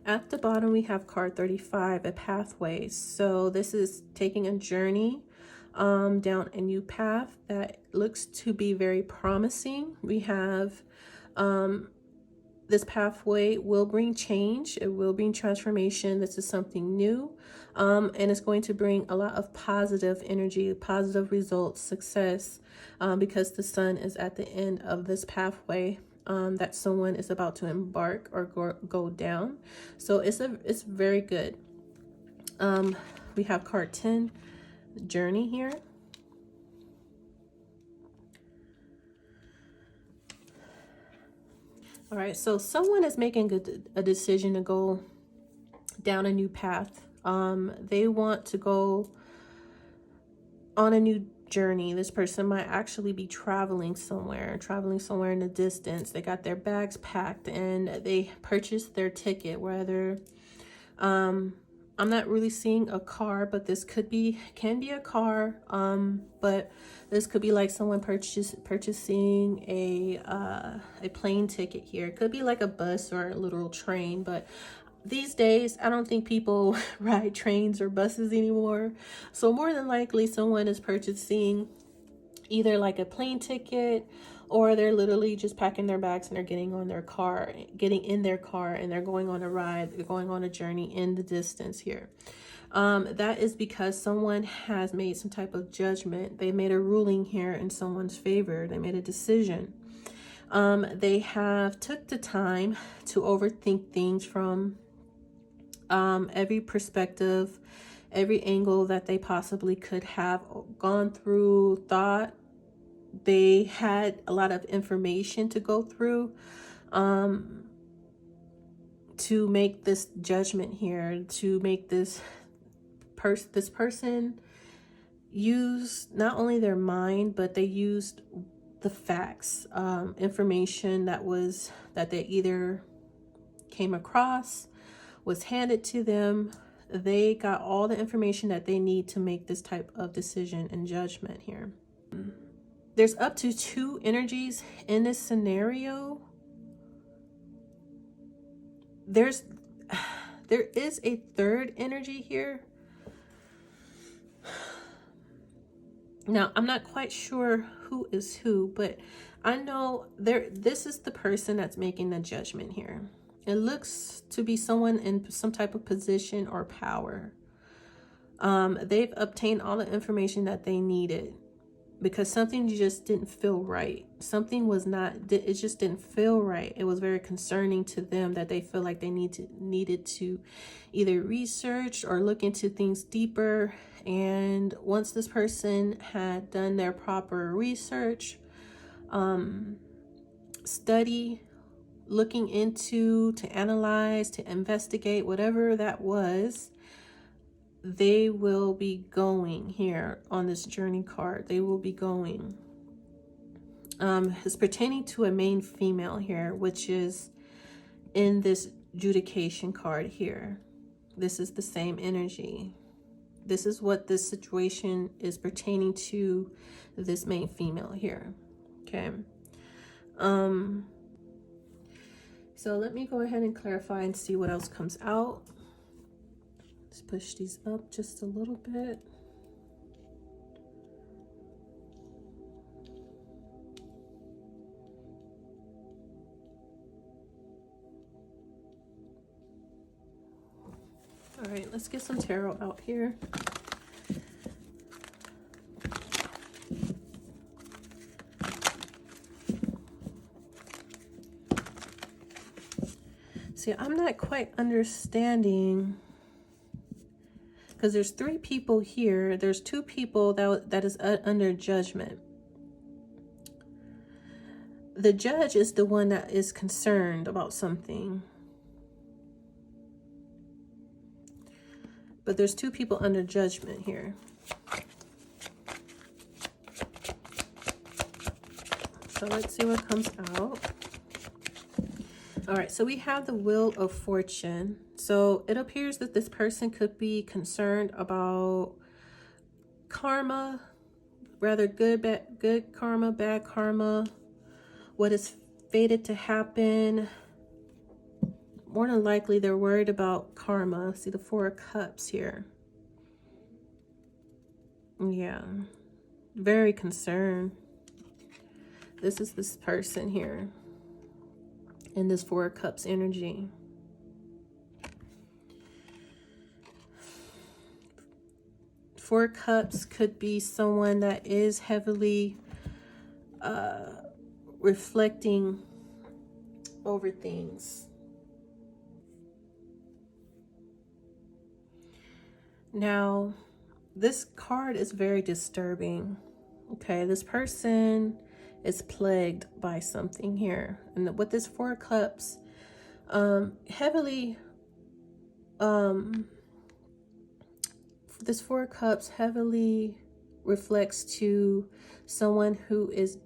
At the bottom, we have card 35, a pathway. So this is taking a journey down a new path that looks to be very promising. We have this pathway will bring change. It will bring transformation. This is something new. And it's going to bring a lot of positive energy, positive results, success, because the sun is at the end of this pathway that someone is about to embark or go down. So it's very good. We have card 10, journey here. All right, so someone is making a decision to go down a new path. They want to go on a new journey. This person might actually be traveling somewhere in the distance. They got their bags packed and they purchased their ticket, whether I'm not really seeing a car, but this can be a car. But this could be like someone purchasing a plane ticket here. It could be like a bus or a literal train, but these days, I don't think people ride trains or buses anymore. So more than likely, someone is purchasing either like a plane ticket, or they're literally just packing their bags and they're getting in their car, and they're going on a ride. They're going on a journey in the distance here. That is because someone has made some type of judgment. They made a ruling here in someone's favor. They made a decision. They have took the time to overthink things from every perspective, every angle that they possibly could have gone through, thought. They had a lot of information to go through to make this judgment here, to make this person use not only their mind, but they used the facts, information that they either came across, was handed to them. They got all the information that they need to make this type of decision and judgment here. There's up to 2 energies in this scenario. There is a 3rd energy here. Now, I'm not quite sure who is who, but I know this is the person that's making the judgment here. It looks to be someone in some type of position or power. They've obtained all the information that they needed because something just didn't feel right. It just didn't feel right. It was very concerning to them that they feel like they needed to either research or look into things deeper. And once this person had done their proper research, study, looking into, to analyze, to investigate, whatever that was, they will be going here on this journey card. They will be going. It's pertaining to a main female here, which is in this judication card here. This is the same energy. This is what this situation is pertaining to, this main female here. Okay. So let me go ahead and clarify and see what else comes out. Let's push these up just a little bit. All right, let's get some tarot out here. See, I'm not quite understanding, because there's 3 people here. There's 2 people that is under judgment. the Judge is the one that is concerned about something. But there's two people under judgment here. So let's see what comes out. All right, so we have the Wheel of Fortune. So it appears that this person could be concerned about karma, rather good karma, bad karma, what is fated to happen. More than likely, they're worried about karma. See the Four of Cups here. Yeah, very concerned. This is this person here in this Four of Cups energy. Four of Cups could be someone that is heavily reflecting over things. Now, this card is very disturbing. Okay, this person is plagued by something here. And with this Four of Cups, this Four of Cups heavily reflects to someone who is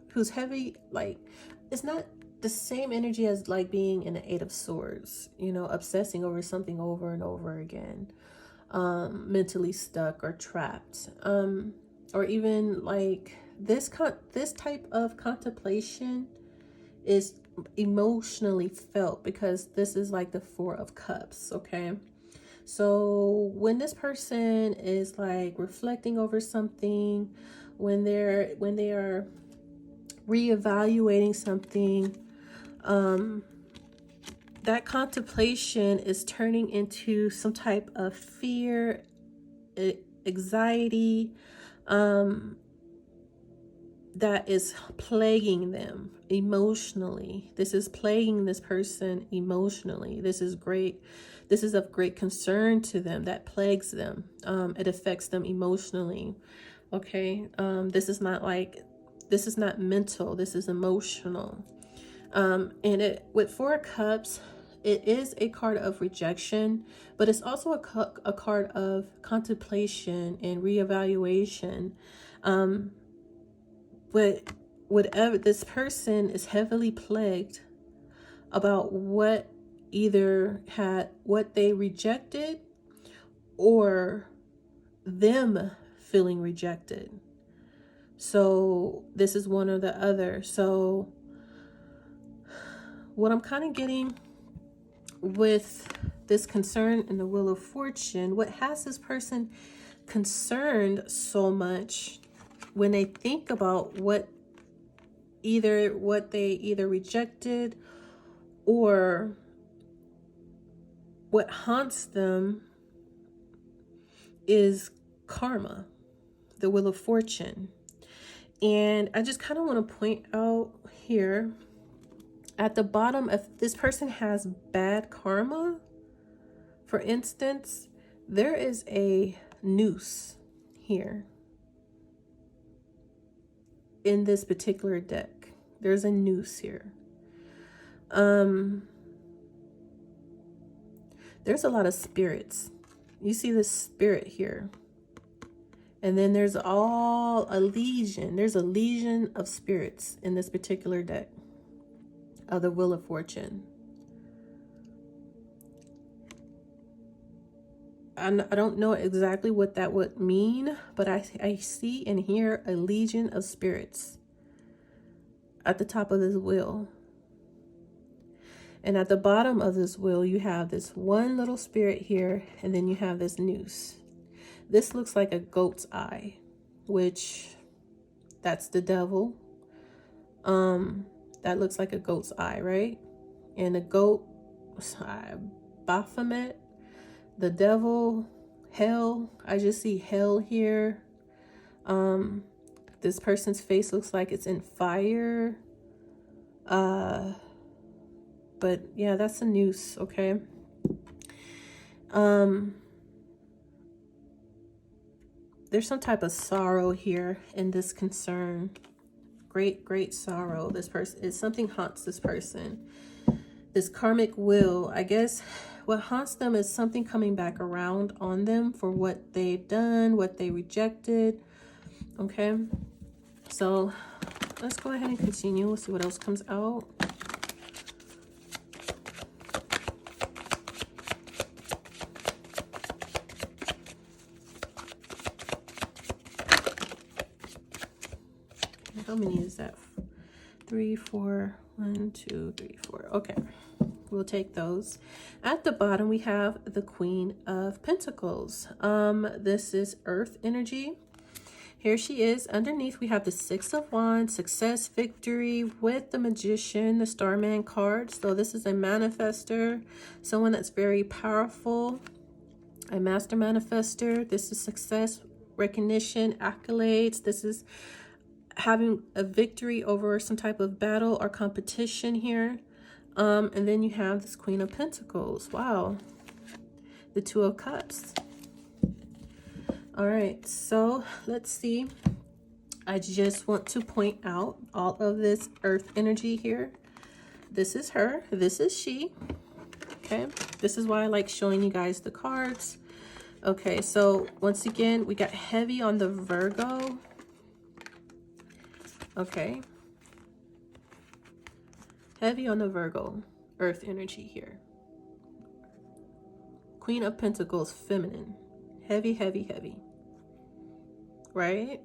who's heavy, like, it's not the same energy as like being in the Eight of Swords, you know, obsessing over something over and over again, mentally stuck or trapped, or even like this type of contemplation is emotionally felt, because this is like the Four of Cups. Okay, so when this person is like reflecting over something, when they are reevaluating something, that contemplation is turning into some type of fear, anxiety, that is plaguing them emotionally. This is plaguing this person emotionally. This is of great concern to them, that plagues them. It affects them emotionally. Okay, this is not mental, this is emotional. And with Four of Cups, it is a card of rejection, but it's also a card of contemplation and reevaluation. But whatever, this person is heavily plagued about what they rejected, or them feeling rejected. So this is one or the other. So what I'm kind of getting with this concern in the Wheel of Fortune, what has this person concerned so much when they think about what they either rejected, or what haunts them, is karma, the Wheel of Fortune. And I just kind of want to point out here at the bottom, if this person has bad karma, for instance, there is a noose here in this particular deck. There's a noose here. There's a lot of spirits. You see this spirit here. And then there's a legion. There's a legion of spirits in this particular deck of the Wheel of Fortune. I don't know exactly what that would mean, but I see and hear a legion of spirits at the top of this wheel. And at the bottom of this wheel, you have this one little spirit here, and then you have this noose. This looks like a goat's eye, which that's the devil. That looks like a goat's eye, right? And the goat, Baphomet, the devil, hell. I just see hell here. This person's face looks like it's in fire. But yeah, that's a noose, okay? There's some type of sorrow here in this concern. great sorrow. This person is something haunts this person. This karmic will, I guess what haunts them is something coming back around on them for what they've done, what they rejected. Okay, so let's go ahead and continue. We'll see what else comes out. How many is that? 3, 4, 1, 2, 3, 4. Okay, we'll take those. At the bottom, we have the Queen of Pentacles. This is Earth energy. Here she is. Underneath, we have the Six of Wands, success, victory, with the Magician, the Starman card. So this is a manifester, someone that's very powerful, a master manifester. This is success, recognition, accolades. This is having a victory over some type of battle or competition here. And then you have this Queen of Pentacles. Wow. The Two of Cups. All right, so let's see. I just want to point out all of this Earth energy here. This is her. This is she. Okay, this is why I like showing you guys the cards. Okay, so once again, we got heavy on the Virgo. Okay, heavy on the Virgo, Earth energy here. Queen of Pentacles, feminine. Heavy, heavy, heavy. Right?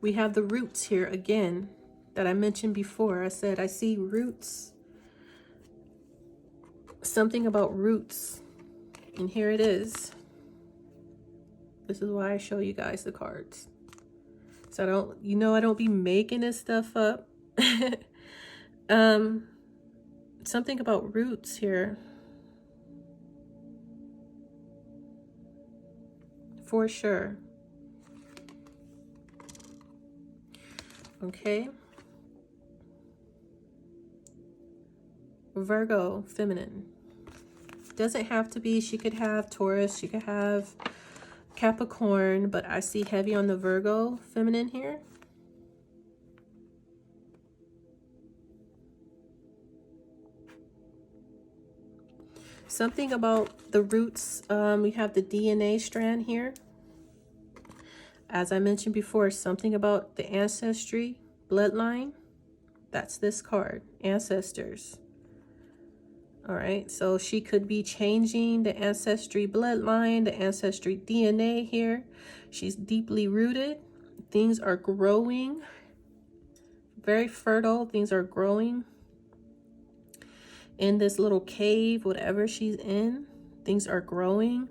We have the roots here again that I mentioned before. I said I see roots. Something about roots. And here it is. This is why I show you guys the cards. So I don't be making this stuff up. Something about roots here. For sure. Okay. Virgo, feminine. Doesn't have to be. She could have Taurus. She could have Capricorn. But I see heavy on the Virgo, feminine here. Something about the roots. We have the DNA strand here. As I mentioned before, something about the ancestry, bloodline. That's this card, ancestors. All right, so she could be changing the ancestry bloodline, the ancestry DNA here. She's deeply rooted. Things are growing. Very fertile. Things are growing. In this little cave, whatever she's in, things are growing.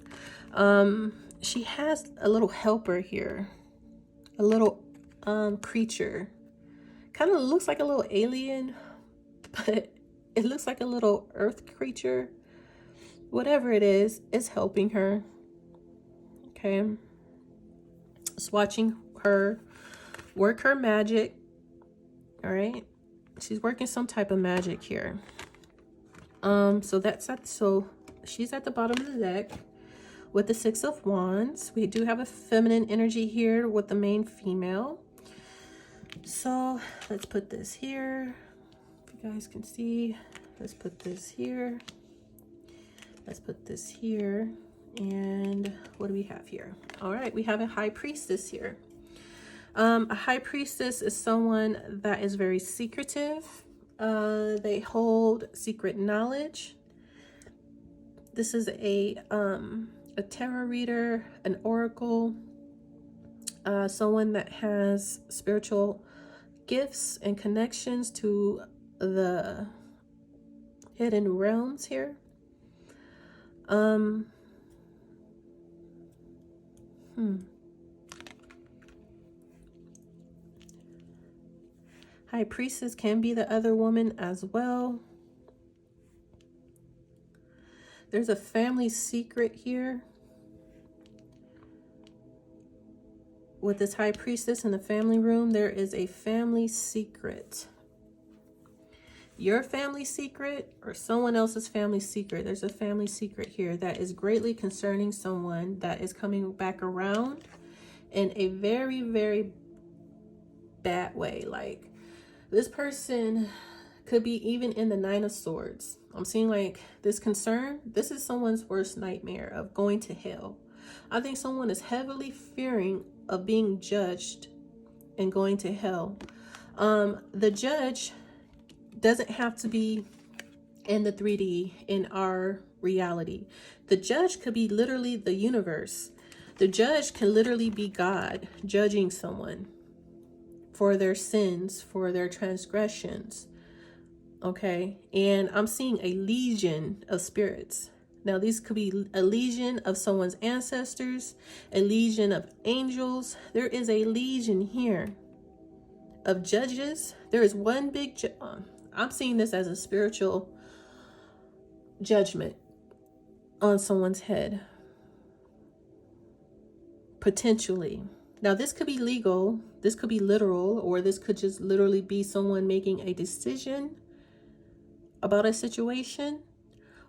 She has a little helper here, a little creature. Kind of looks like a little alien, but it looks like a little earth creature. Whatever it is, it's helping her. Okay. It's watching her work her magic. All right. She's working some type of magic here. So she's at the bottom of the deck with the Six of Wands. We do have a feminine energy here with the main female. So let's put this here. If you guys can see, let's put this here. Let's put this here. And what do we have here? All right, we have a High Priestess here. A High Priestess is someone that is very secretive. They hold secret knowledge. This is a tarot reader, an oracle, someone that has spiritual gifts and connections to the hidden realms here. High Priestess can be the other woman as well. There's a family secret here with this High Priestess in the family room. There is a family secret. Your family secret or someone else's family secret. There's a family secret here that is greatly concerning someone that is coming back around in a very, very bad way. Like, this person could be even in the Nine of Swords. I'm seeing like this concern. This is someone's worst nightmare of going to hell. I think someone is heavily fearing of being judged and going to hell. The judge doesn't have to be in the 3D in our reality. The judge could be literally the universe. The judge can literally be God judging someone for their sins, for their transgressions. Okay, and I'm seeing a legion of spirits. Now, these could be a legion of someone's ancestors, a legion of angels. There is a legion here of judges. There is one big, I'm seeing this as a spiritual judgment on someone's head, potentially. Now, this could be legal, this could be literal, or this could just literally be someone making a decision about a situation,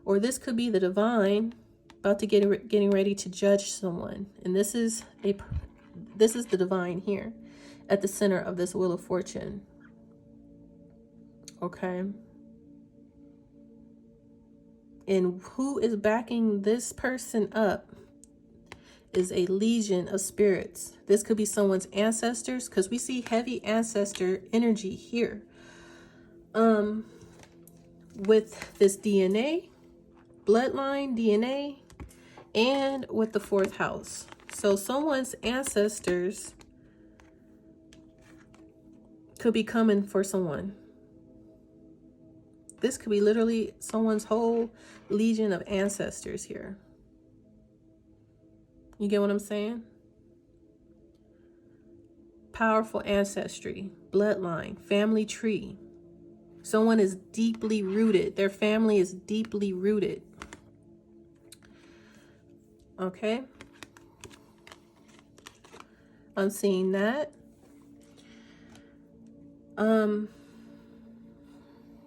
or this could be the divine about to getting ready to judge someone. And this is the divine here at the center of this Wheel of Fortune. Okay. And who is backing this person up is a legion of spirits. This could be someone's ancestors, because we see heavy ancestor energy here. With this DNA, bloodline DNA, and with the 4th house. So someone's ancestors could be coming for someone. This could be literally someone's whole legion of ancestors here. You get what I'm saying? Powerful ancestry, bloodline, family tree. Someone is deeply rooted. Their family is deeply rooted. Okay. I'm seeing that.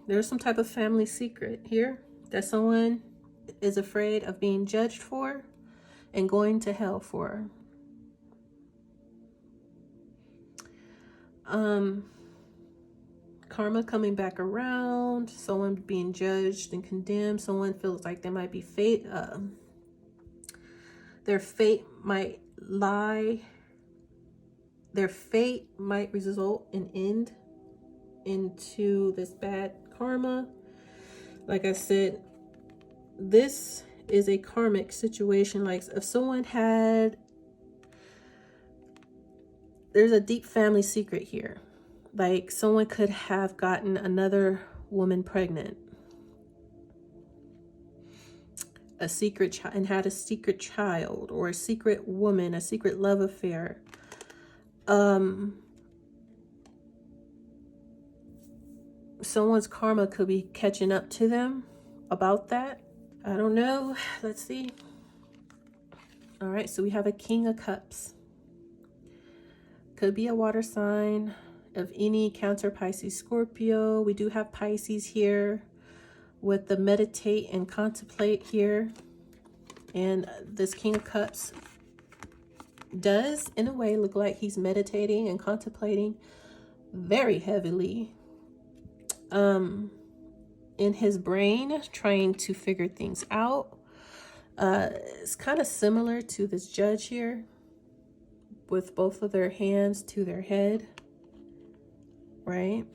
There's some type of family secret here that someone is afraid of being judged for and going to hell for. Karma coming back around, someone being judged and condemned. Someone feels like they might be their fate might lie. Their fate might result and end into this bad karma. Like I said, this is a karmic situation. Like if someone there's a deep family secret here. Like someone could have gotten another woman pregnant, a secret child, and had a secret child, or a secret woman, a secret love affair. Someone's karma could be catching up to them about that. I don't know. Let's see. All right, so we have a King of Cups. Could be a water sign of any Cancer, Pisces, Scorpio. We do have Pisces here with the meditate and contemplate here. And this King of Cups does, in a way, look like he's meditating and contemplating very heavily in his brain, trying to figure things out. It's kind of similar to this judge here with both of their hands to their head, right?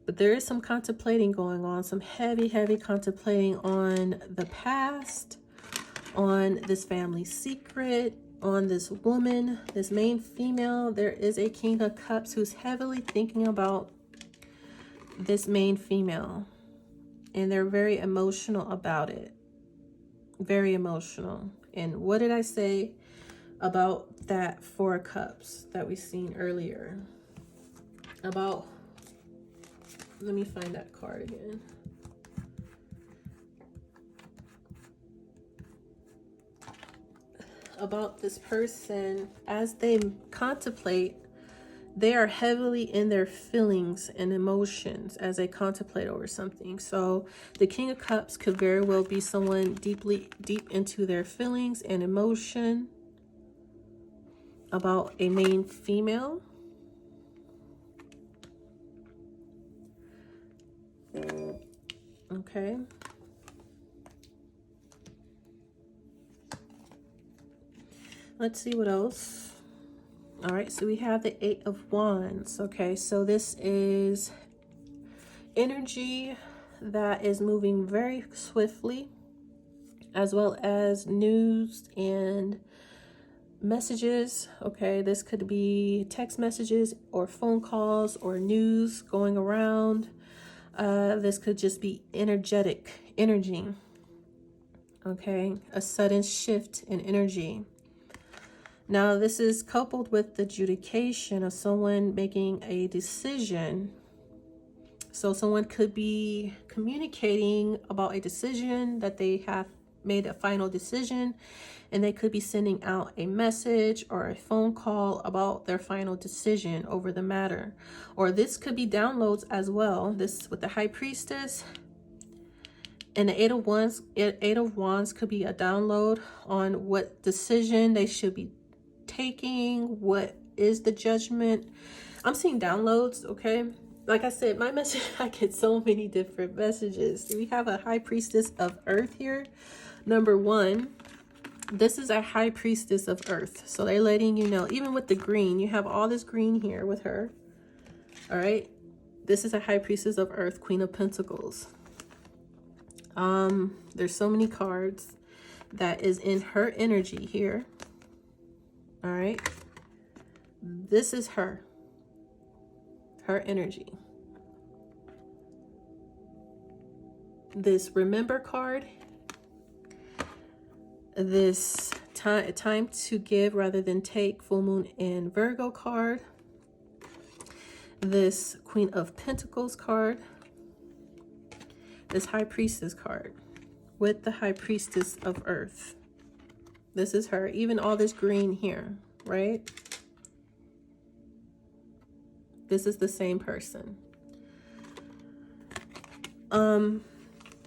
But there is some contemplating going on, some heavy contemplating on the past, on this family secret, on this woman, this main female. There is a King of Cups who's heavily thinking about this main female, and they're very emotional about it. Very emotional. And what did I say about that 4 of Cups that we seen earlier? About, let me find that card again. About this person, as they contemplate They are heavily in their feelings and emotions as they contemplate over something. So the King of Cups could very well be someone deep into their feelings and emotion about a main female. Okay. Let's see what else. All right, so we have the Eight of Wands. Okay, so this is energy that is moving very swiftly, as well as news and messages. Okay, this could be text messages or phone calls or news going around. This could just be energy. Okay, a sudden shift in energy. Now, this is coupled with the adjudication of someone making a decision. So someone could be communicating about a decision that they have made a final decision, and they could be sending out a message or a phone call about their final decision over the matter. Or this could be downloads as well. This with the High Priestess and the Eight of Wands. Eight of Wands could be a download on what decision they should be taking, what is the judgment. I'm seeing downloads. Okay, like I said, my message, I get so many different messages. We have a High Priestess of Earth here. Number one, this is a High Priestess of Earth, so they're letting you know, even with the green, you have all this green here with her. All right, this is a High Priestess of Earth, Queen of Pentacles. There's so many cards that is in her energy here. All right, this is her energy. This Remember card, this time to give rather than take, full moon in Virgo card, this Queen of Pentacles card, this High Priestess card with the High Priestess of Earth. This is her. Even all this green here, right? This is the same person.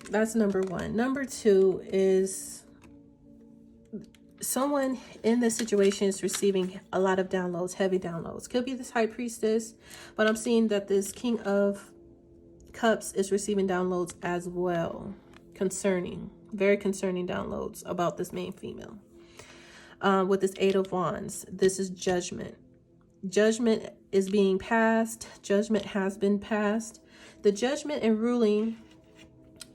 That's number one. Number two is someone in this situation is receiving a lot of downloads, heavy downloads. Could be this High Priestess, but I'm seeing that this King of Cups is receiving downloads as well. Very concerning downloads about this main female. With this Eight of Wands, this is judgment. Judgment is being passed. Judgment has been passed. The judgment and ruling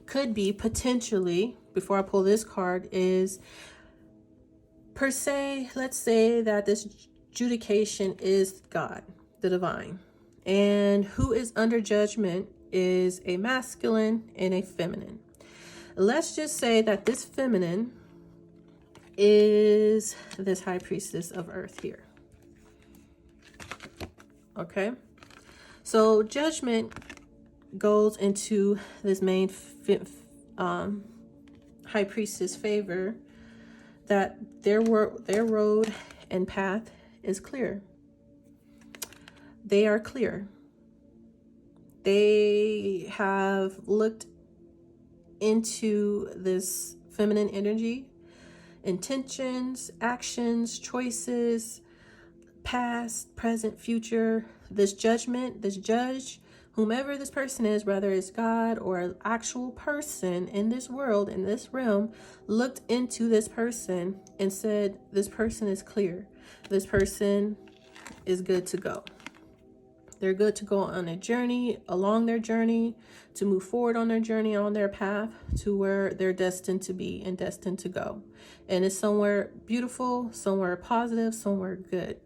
could be potentially, before I pull this card, is per se, let's say that this adjudication is God, the divine. And who is under judgment is a masculine and a feminine. Let's just say that this feminine is this High Priestess of Earth here. Okay, so judgment goes into this main High Priestess favor, that their road and path is clear. They are clear. They have looked into this feminine energy, intentions, actions, choices, past, present, future, this judgment, this judge, whomever this person is, whether it's God or an actual person in this world, in this realm, looked into this person and said, this person is clear. This person is good to go. They're good to go on a journey, along their journey, to move forward on their journey, on their path to where they're destined to be and destined to go. And it's somewhere beautiful, somewhere positive, somewhere good.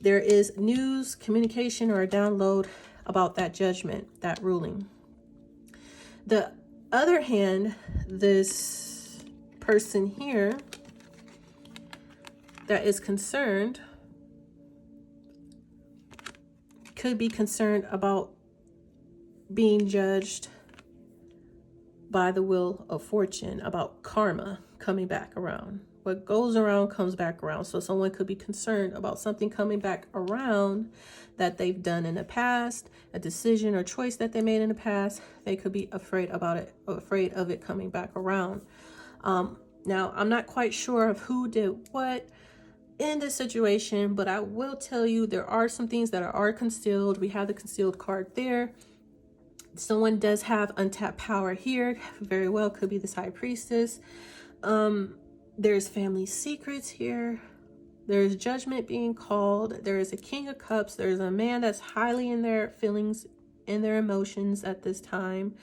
There is news, communication, or a download about that judgment, that ruling. The other hand, this person here that is concerned could be concerned about being judged by the wheel of fortune, about karma coming back around. What goes around comes back around. So someone could be concerned about something coming back around that they've done in the past, a decision or choice that they made in the past. They could be afraid about it, afraid of it coming back around. Now, I'm not quite sure of who did what in this situation, but I will tell you there are some things that are concealed. We have the concealed card there. Someone does have untapped power here. Very well could be this high priestess. There's family secrets here. There's judgment being called. There is a king of cups. There's a man that's highly in their feelings, in their emotions at this time.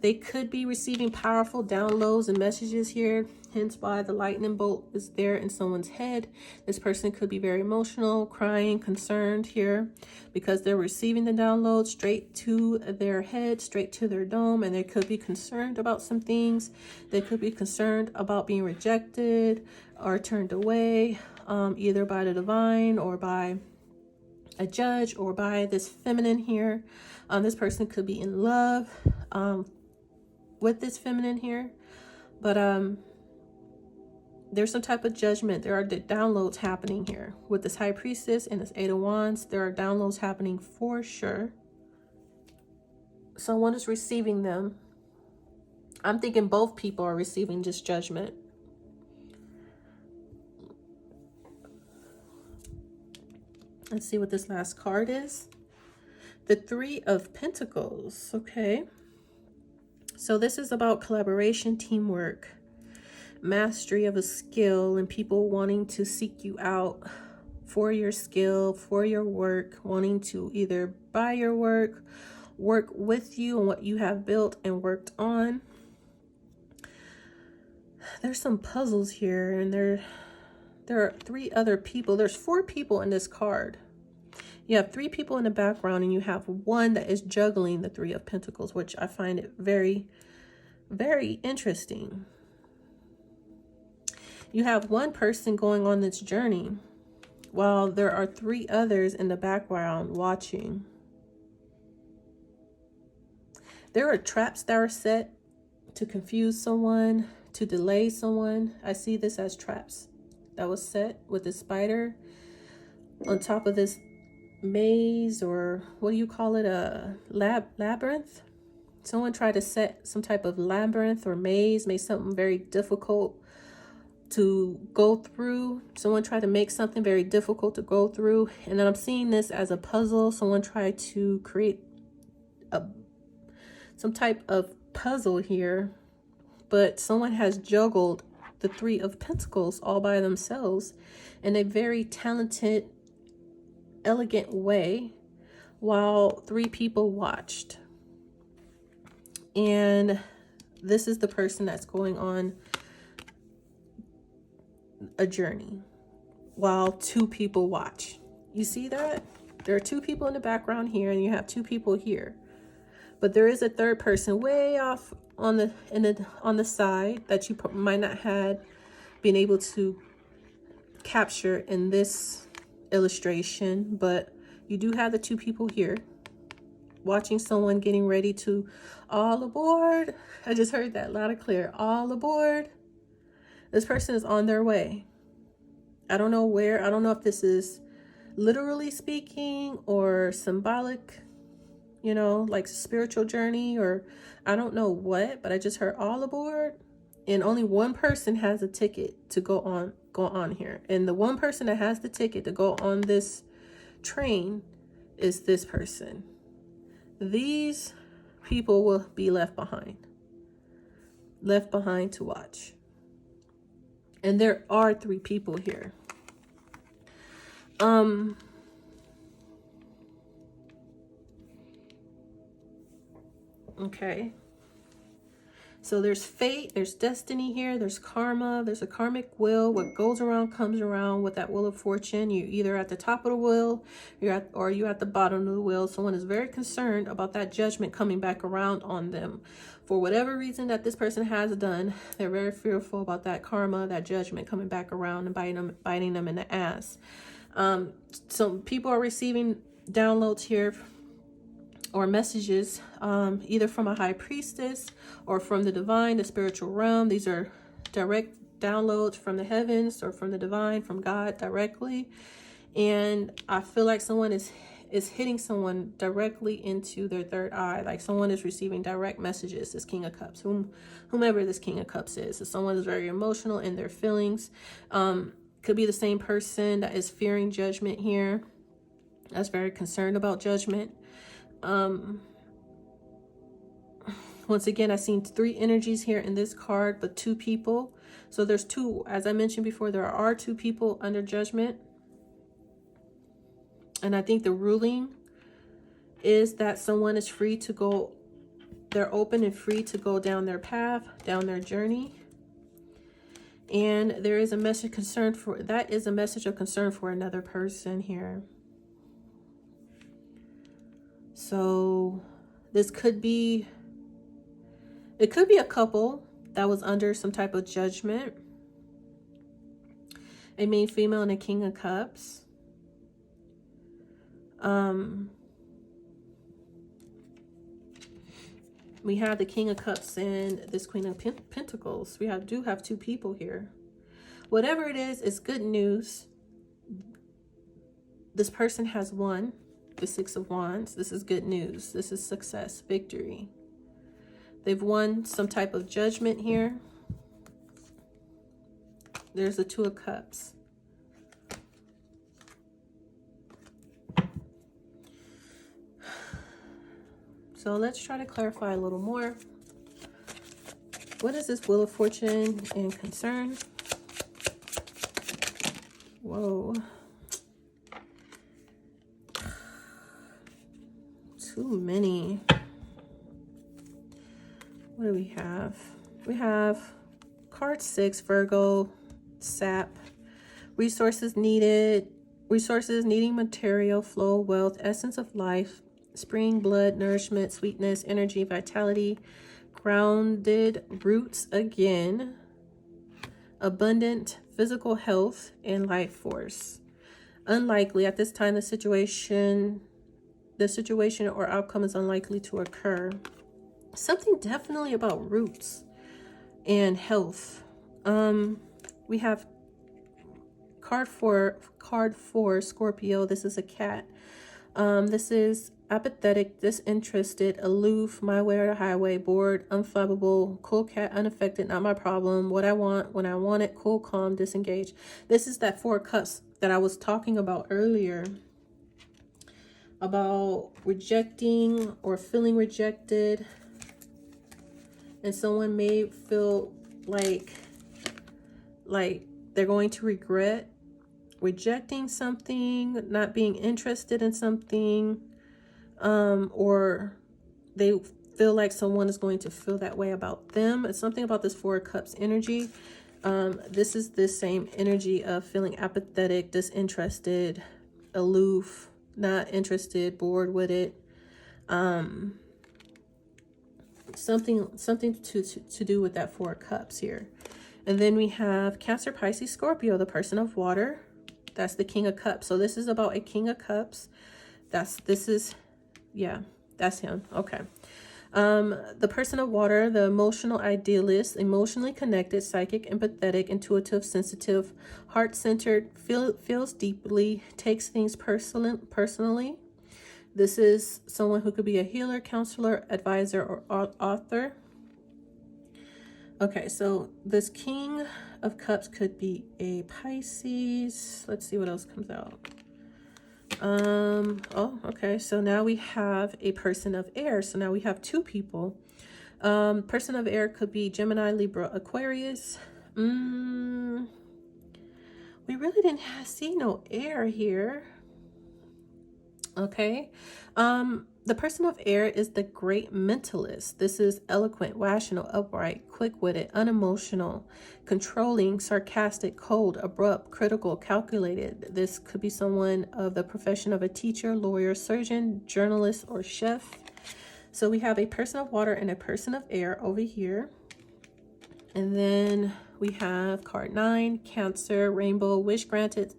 They could be receiving powerful downloads and messages here, hence why the lightning bolt is there in someone's head. This person could be very emotional, crying, concerned here because they're receiving the download straight to their head, straight to their dome, and they could be concerned about some things. They could be concerned about being rejected or turned away, either by the divine or by a judge or by this feminine here. This person could be in love with this feminine here, but there's some type of judgment. There are downloads happening here with this high priestess and this 8 of wands. There are downloads happening for sure. Someone is receiving them. I'm thinking both people are receiving this judgment. Let's see what this last card is. The 3 of Pentacles. Okay. So this is about collaboration, teamwork, mastery of a skill, and people wanting to seek you out for your skill, for your work, wanting to either buy your work with you on what you have built and worked on. There's some puzzles here, and there are 3 other people. There's 4 people in this card. You have 3 people in the background, and you have one that is juggling the 3 of Pentacles, which I find it very, very interesting. You have one person going on this journey while there are 3 others in the background watching. There are traps that are set to confuse someone, to delay someone. I see this as traps that was set with the spider on top of this maze, or what do you call it, a labyrinth. Someone tried to set some type of labyrinth or maze, made something very difficult to go through. Someone tried to make something very difficult to go through, and then I'm seeing this as a puzzle. Someone tried to create some type of puzzle here, but someone has juggled the 3 of Pentacles all by themselves in a very talented, elegant way while 3 people watched. And this is the person that's going on a journey while 2 people watch. You see that? There are 2 people in the background here, and you have 2 people here, but there is a 3rd person way off on the side that you might not have been able to capture in this illustration, but you do have the 2 people here watching someone getting ready to all aboard. I just heard that loud and clear. All aboard. This person is on their way. I don't know where. I don't know if this is literally speaking or symbolic, you know, like spiritual journey, or I don't know what, but I just heard all aboard, and only one person has a ticket to go on here. And the one person that has the ticket to go on this train is this person. These people will be left behind to watch. And there are 3 people here. Okay. So there's fate, there's destiny here, there's karma, there's a karmic wheel. What goes around comes around with that wheel of fortune. You're either at the top of the wheel, or you're at the bottom of the wheel. Someone is very concerned about that judgment coming back around on them. For whatever reason that this person has done, they're very fearful about that karma, that judgment coming back around and biting them in the ass. Some people are receiving downloads here or messages, either from a high priestess or from the divine, the spiritual realm. These are direct downloads from the heavens or from the divine, from God directly. And I feel like someone is hitting someone directly into their third eye. Like someone is receiving direct messages. This King of Cups, whomever this King of Cups is. So someone is very emotional in their feelings. Could be the same person that is fearing judgment here. That's very concerned about judgment. Once again, I've seen 3 energies here in this card, but 2 people. So there's 2, as I mentioned before, there are 2 people under judgment. And I think the ruling is that someone is free to go, they're open and free to go down their path, down their journey. And there is a message of concern for, that is a message of concern for another person here. So this could be, it could be a couple that was under some type of judgment. A male, female, and a King of Cups. We have the King of Cups and this Queen of Pentacles. We do have 2 people here. Whatever it is, it's good news. This person has won the 6 of Wands. This is good news. This is success, victory. They've won some type of judgment here. There's the 2 of Cups. So let's try to clarify a little more. What is this Wheel of Fortune and concern? Whoa. Too many. What do we have? We have card 6, Virgo, sap, resources needed, resources needing material, flow, wealth, essence of life, spring, blood, nourishment, sweetness, energy, vitality, grounded roots again, abundant physical health, and life force. Unlikely at this time, the situation or outcome is unlikely to occur. Something definitely about roots and health. We have card 4, Scorpio. This is a cat. This is apathetic, disinterested, aloof, my way or the highway, bored, unflappable, cool cat, unaffected, not my problem, what I want, when I want it, cool, calm, disengaged. This is that 4 of Cups that I was talking about earlier, about rejecting or feeling rejected. And someone may feel like they're going to regret rejecting something, not being interested in something, or they feel like someone is going to feel that way about them. It's something about this 4 of Cups energy. This is the same energy of feeling apathetic, disinterested, aloof, not interested, bored with it. Something to do with that 4 of Cups here. And then we have Cancer, Pisces, Scorpio, the person of water. That's the King of Cups. So this is about a King of Cups. Yeah, that's him. Okay. The person of water, the emotional idealist, emotionally connected, psychic, empathetic, intuitive, sensitive, heart-centered, feels deeply, takes things personally. This is someone who could be a healer, counselor, advisor, or author. Okay, so this King of Cups could be a Pisces. Let's see what else comes out. Oh, okay, so now we have a person of air. So now we have 2 people. Person of air could be Gemini, Libra, Aquarius. We really didn't see no air here. Okay. The person of air is the great mentalist. This is eloquent, rational, upright, quick-witted, unemotional, controlling, sarcastic, cold, abrupt, critical, calculated. This could be someone of the profession of a teacher, lawyer, surgeon, journalist, or chef. So we have a person of water and a person of air over here. And then we have card 9, Cancer, rainbow, wish granted,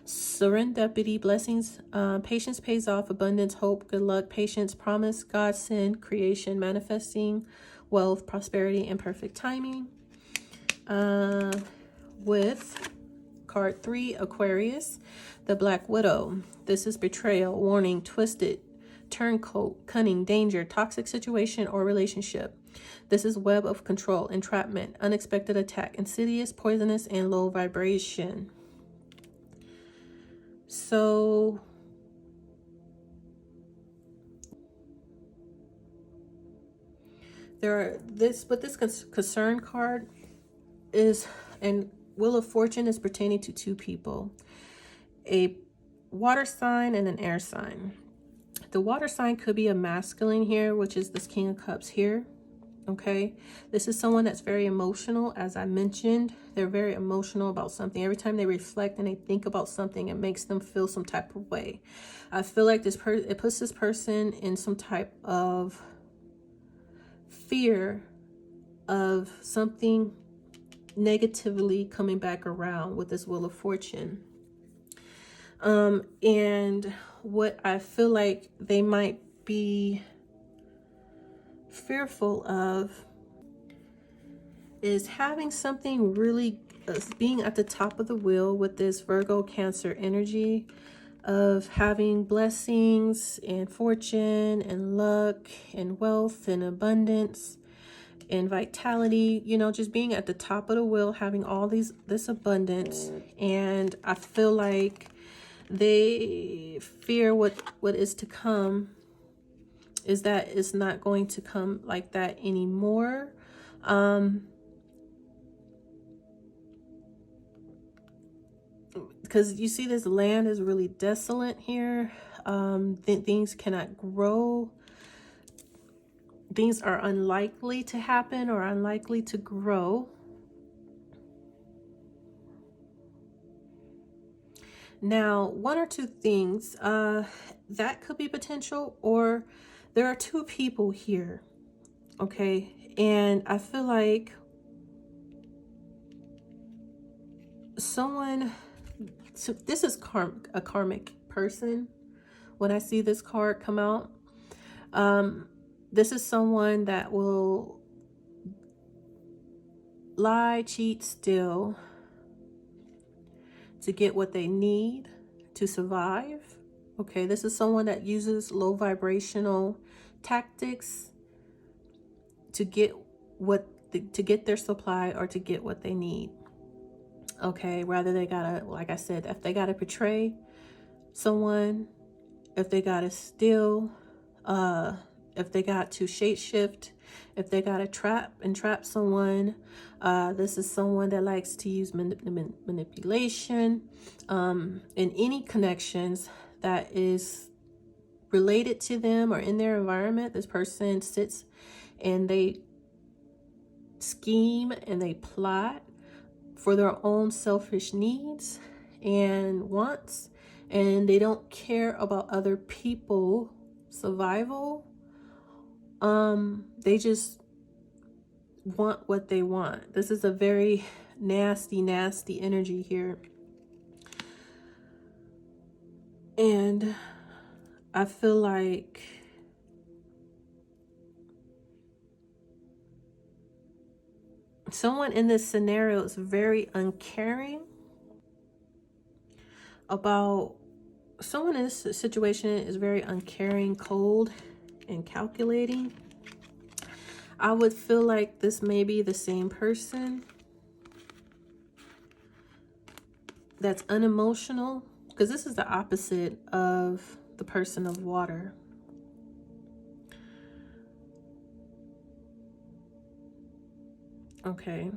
serendipity, blessings, patience pays off, abundance, hope, good luck, patience, promise, godsend, creation, manifesting, wealth, prosperity, and perfect timing. with card 3, Aquarius, the Black Widow. This is betrayal, warning, twisted, turncoat, cunning, danger, toxic situation or relationship. This is web of control, entrapment, unexpected attack, insidious, poisonous, and low vibration. So this concern card is, and Wheel of Fortune is pertaining to two people, a water sign and an air sign. The water sign could be a masculine here, which is this King of Cups here. Okay, this is someone that's very emotional. As I mentioned, they're very emotional about something. Every time they reflect and they think about something, it makes them feel some type of way. I feel like it puts this person in some type of fear of something negatively coming back around with this Wheel of Fortune. And what I feel like they might be fearful of is having something really being at the top of the wheel with this Virgo Cancer energy of having blessings and fortune and luck and wealth and abundance and vitality, you know, just being at the top of the wheel, having all this abundance. And I feel like they fear what is to come is that it's not going to come like that anymore. Because you see this land is really desolate here. Things cannot grow. Things are unlikely to happen or unlikely to grow. Now, one or two things that could be potential, or there are two people here, okay? And I feel like someone, so this is a karmic person. When I see this card come out, this is someone that will lie, cheat, steal to get what they need to survive. Okay, this is someone that uses low vibrational tactics to get to get their supply or to get what they need. Okay, rather they gotta, like I said, if they gotta betray someone, if they gotta steal, if they got to shapeshift, if they got to trap someone, this is someone that likes to use manipulation, and any connections that is related to them or in their environment. This person sits and they scheme and they plot for their own selfish needs and wants, and they don't care about other people's survival. They just want what they want. This is a very nasty energy here. And I feel like someone in this scenario is very uncaring about, someone in this situation is very uncaring, cold, and calculating. I would feel like this may be the same person that's unemotional, because this is the opposite of the person of water. Okay.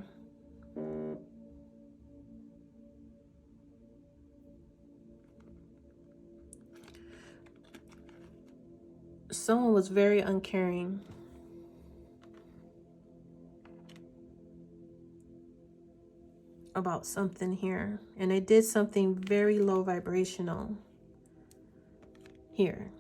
Someone was very uncaring about something here, and they did something very low vibrational here.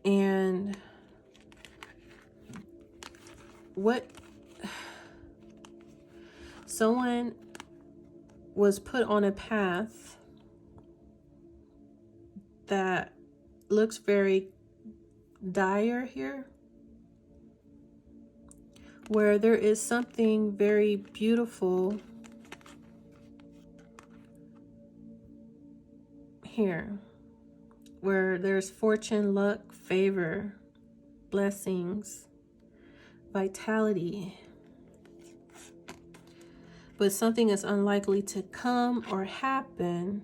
And what someone was put on a path that looks very dire here, where there is something very beautiful here, where there's fortune, luck, favor, blessings, vitality. But something is unlikely to come or happen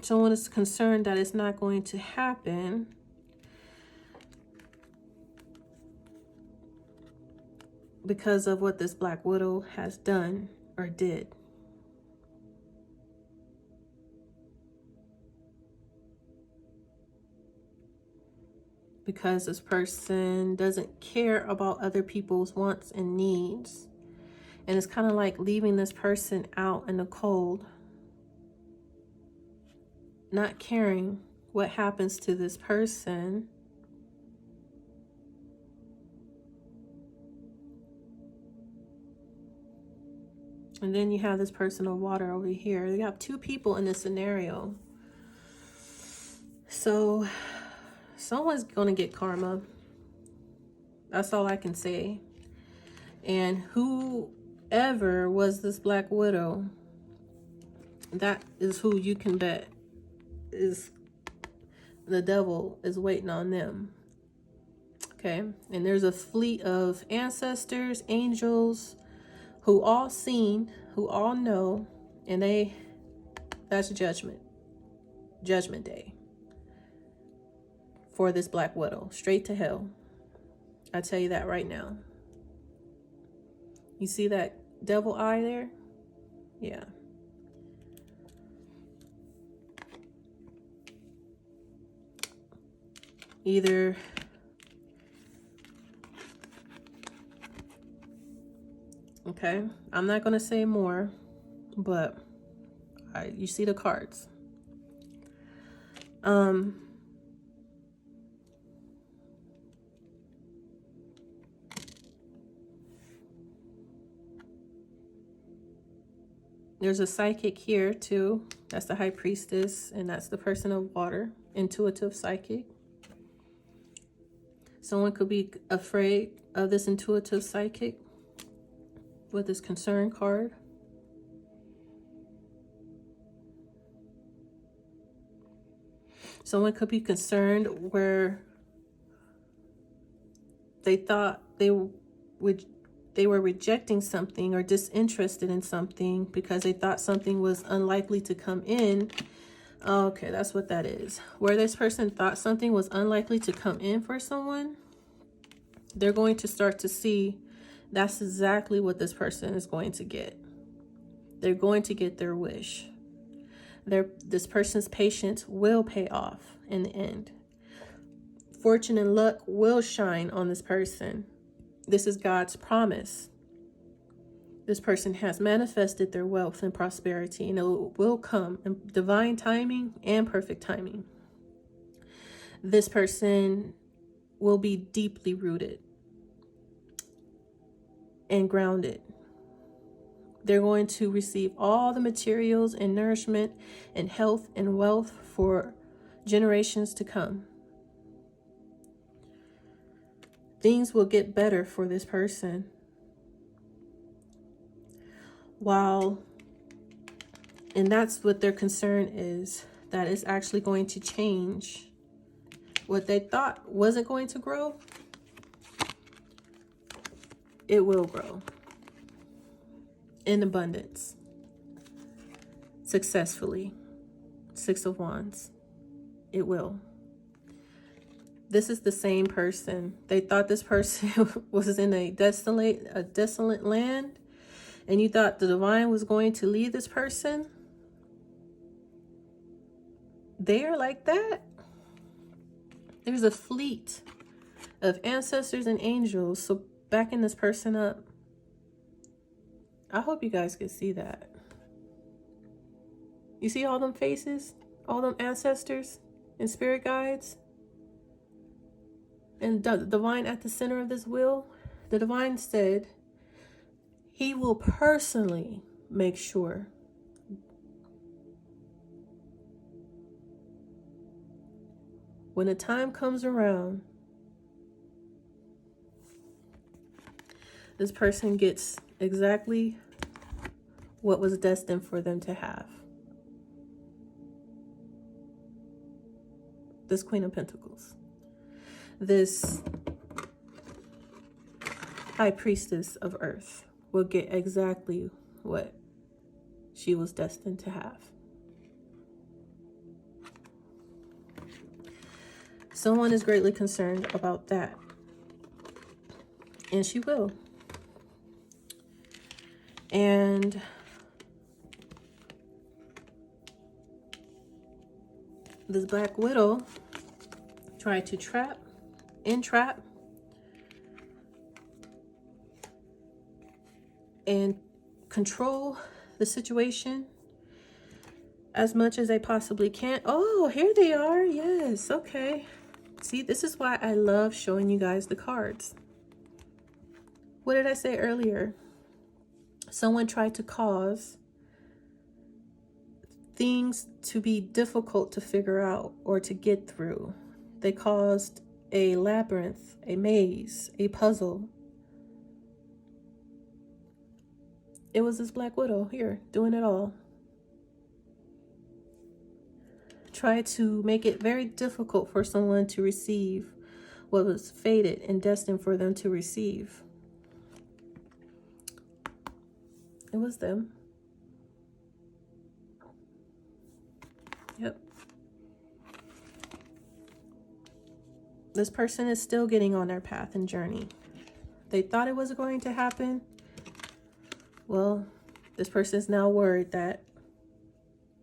someone is concerned that it's not going to happen because of what this Black Widow has done or did. Because this person doesn't care about other people's wants and needs. And it's kind of like leaving this person out in the cold. Not caring what happens to this person. And then you have this person of water over here. You have two people in this scenario. So someone's going to get karma. That's all I can say. And whoever was this Black Widow, that is who you can bet is the devil is waiting on them. Okay. And there's a fleet of ancestors, angels, who all seen, who all know, and that's judgment day for this Black Widow, straight to hell. I tell you that right now. You see that devil eye there? Yeah. Either okay, I'm not going to say more, but you see the cards. There's a psychic here too. That's the High Priestess, and that's the person of water, intuitive psychic. Someone could be afraid of this intuitive psychic with this concern card. Someone could be concerned where they thought they were rejecting something or disinterested in something because they thought something was unlikely to come in. Okay, that's what that is. Where this person thought something was unlikely to come in for someone, they're going to start to see that's exactly what this person is going to get. They're going to get their wish. This person's patience will pay off in the end. Fortune and luck will shine on this person. This is God's promise. This person has manifested their wealth and prosperity, and it will come in divine timing and perfect timing. This person will be deeply rooted and grounded. They're going to receive all the materials and nourishment and health and wealth for generations to come. Things will get better for this person. And that's what their concern is, that it's actually going to change. What they thought wasn't going to grow, it will grow in abundance, successfully. 6 of Wands, it will. This is the same person. They thought this person was in a desolate land, and you thought the divine was going to lead this person. They are like that. There's a fleet of ancestors and angels, so backing this person up. I hope you guys can see that. You see all them faces? All them ancestors and spirit guides? And the divine at the center of this wheel? The divine said he will personally make sure when the time comes around, this person gets exactly what was destined for them to have. This Queen of Pentacles. This High Priestess of Earth will get exactly what she was destined to have. Someone is greatly concerned about that. And she will. And this Black Widow tried to entrap, and control the situation as much as they possibly can. Oh, here they are. Yes, okay. See, this is why I love showing you guys the cards. What did I say earlier? Someone tried to cause things to be difficult to figure out or to get through. They caused a labyrinth, a maze, a puzzle. It was this Black Widow here doing it all. Tried to make it very difficult for someone to receive what was fated and destined for them to receive. It was them. Yep. This person is still getting on their path and journey. They thought it was going to happen. Well, this person is now worried that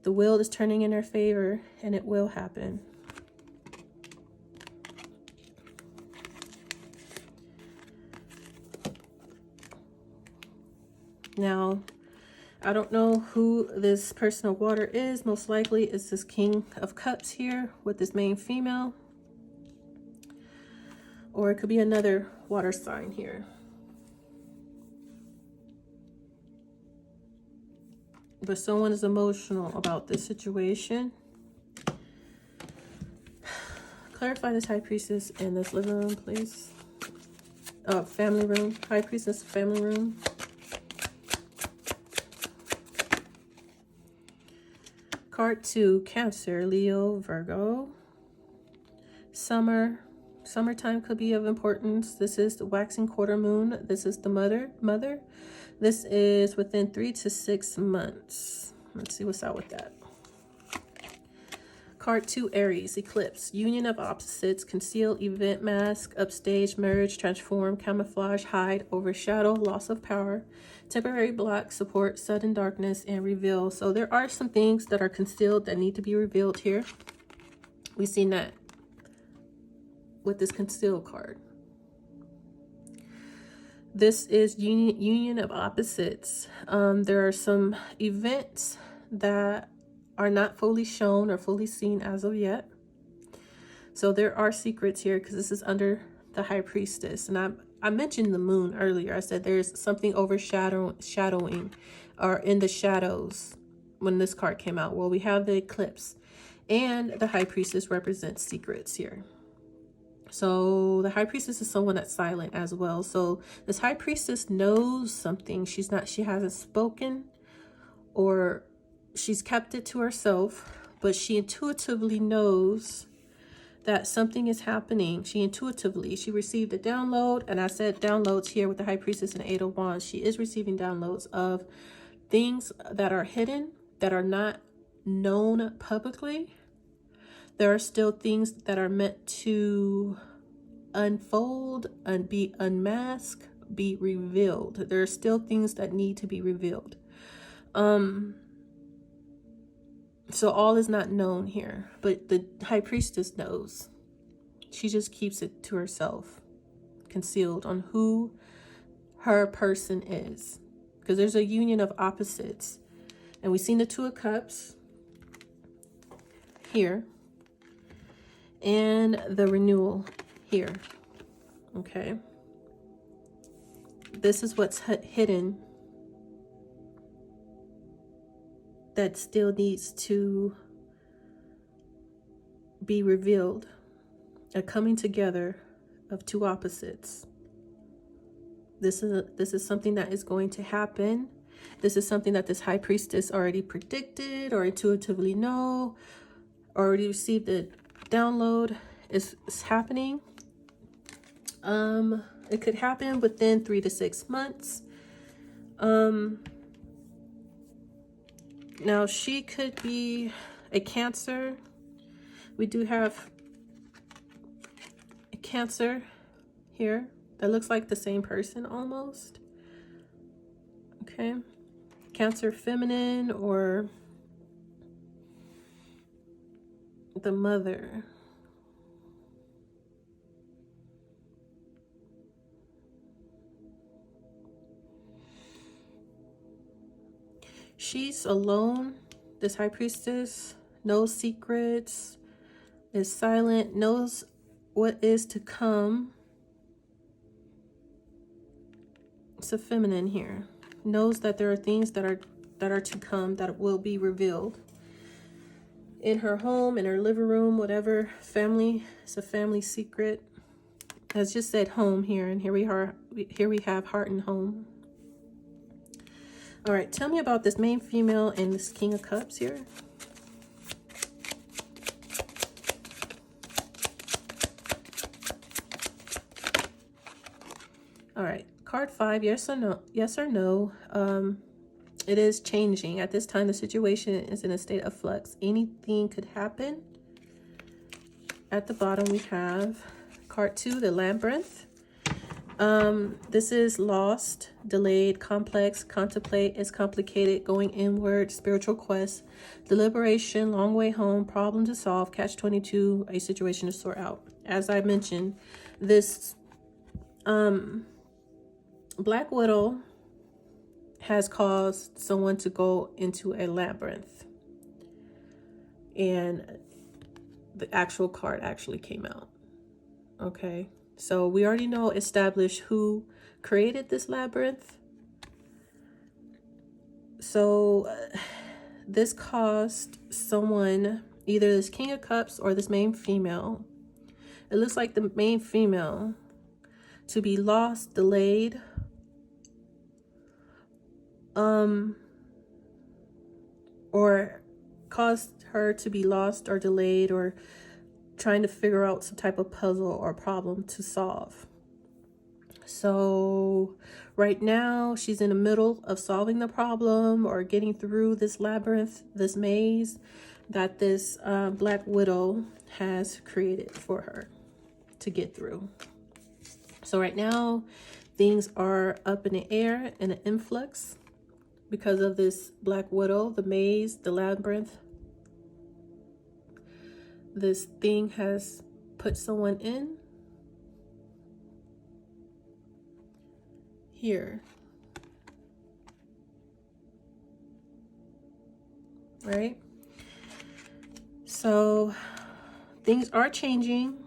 the wheel is turning in their favor and it will happen. Now, I don't know who this person of water is. Most likely it's this King of Cups here with this main female. Or it could be another water sign here. But someone is emotional about this situation. Clarify this High Priestess in this living room, please. Family room. High Priestess, family room. Card 2, Cancer, Leo, Virgo. Summertime could be of importance. This is the waxing quarter moon. This is the mother. This is within 3 to 6 months. Let's see what's out with that. Card 2, Aries, eclipse, union of opposites, conceal, event, mask, upstage, merge, transform, camouflage, hide, overshadow, loss of power, temporary block, support, sudden darkness, and reveal. So there are some things that are concealed that need to be revealed here. We've seen that with this conceal card. This is union of opposites. There are some events that are not fully shown or fully seen as of yet. So there are secrets here because this is under the High Priestess. And I mentioned the moon earlier. I said there's something overshadowing or in the shadows when this card came out. Well, we have the eclipse and the High Priestess represents secrets here. So the High Priestess is someone that's silent as well. So this High Priestess knows something. She hasn't spoken or she's kept it to herself, but she intuitively knows that something is happening. She received a download, and I said downloads here with the High Priestess and 8 of Wands. She is receiving downloads of things that are hidden, that are not known publicly. There are still things that are meant to unfold and be unmasked, be revealed. There are still things that need to be revealed. So all is not known here, but the High Priestess knows. She just keeps it to herself, concealed on who her person is. Because there's a union of opposites. And we've seen the Two of Cups here. And the renewal here. Okay. This is what's hidden that still needs to be revealed. a coming together of two opposites. This is something that is going to happen. This is something that this high priestess already predicted or intuitively know, already received the download. Is happening. It could happen within 3 to 6 months. Now she could be a Cancer. We do have a Cancer here that looks like the same person almost. Okay. Cancer feminine or the mother. She's alone. This high priestess knows secrets, is silent, knows what is to come. It's a feminine here. Knows that there are things that are to come that will be revealed. In her home, in her living room, whatever. Family. It's a family secret. As just said home here, and here we have heart and home. All right, tell me about this main female and this King of Cups here. All right, card 5, yes or no. Yes or no. It is changing. At this time, the situation is in a state of flux. Anything could happen. At the bottom, we have card 2, the Labyrinth. This is lost, delayed, complex, contemplate, is complicated, going inward, spiritual quest, deliberation, long way home, problem to solve, catch-22, a situation to sort out. As I mentioned, this Black Widow has caused someone to go into a labyrinth, and the actual card actually came out. Okay. So we already know, established who created this labyrinth. So this caused someone, either this King of Cups or this main female. It looks like the main female to be lost, delayed, or caused her to be lost or delayed or trying to figure out some type of puzzle or problem to solve. So right now she's in the middle of solving the problem or getting through this labyrinth, this maze that this Black Widow has created for her to get through. So right now things are up in the air in an influx because of this Black Widow, the maze, the labyrinth. This thing has put someone in here, right? So things are changing.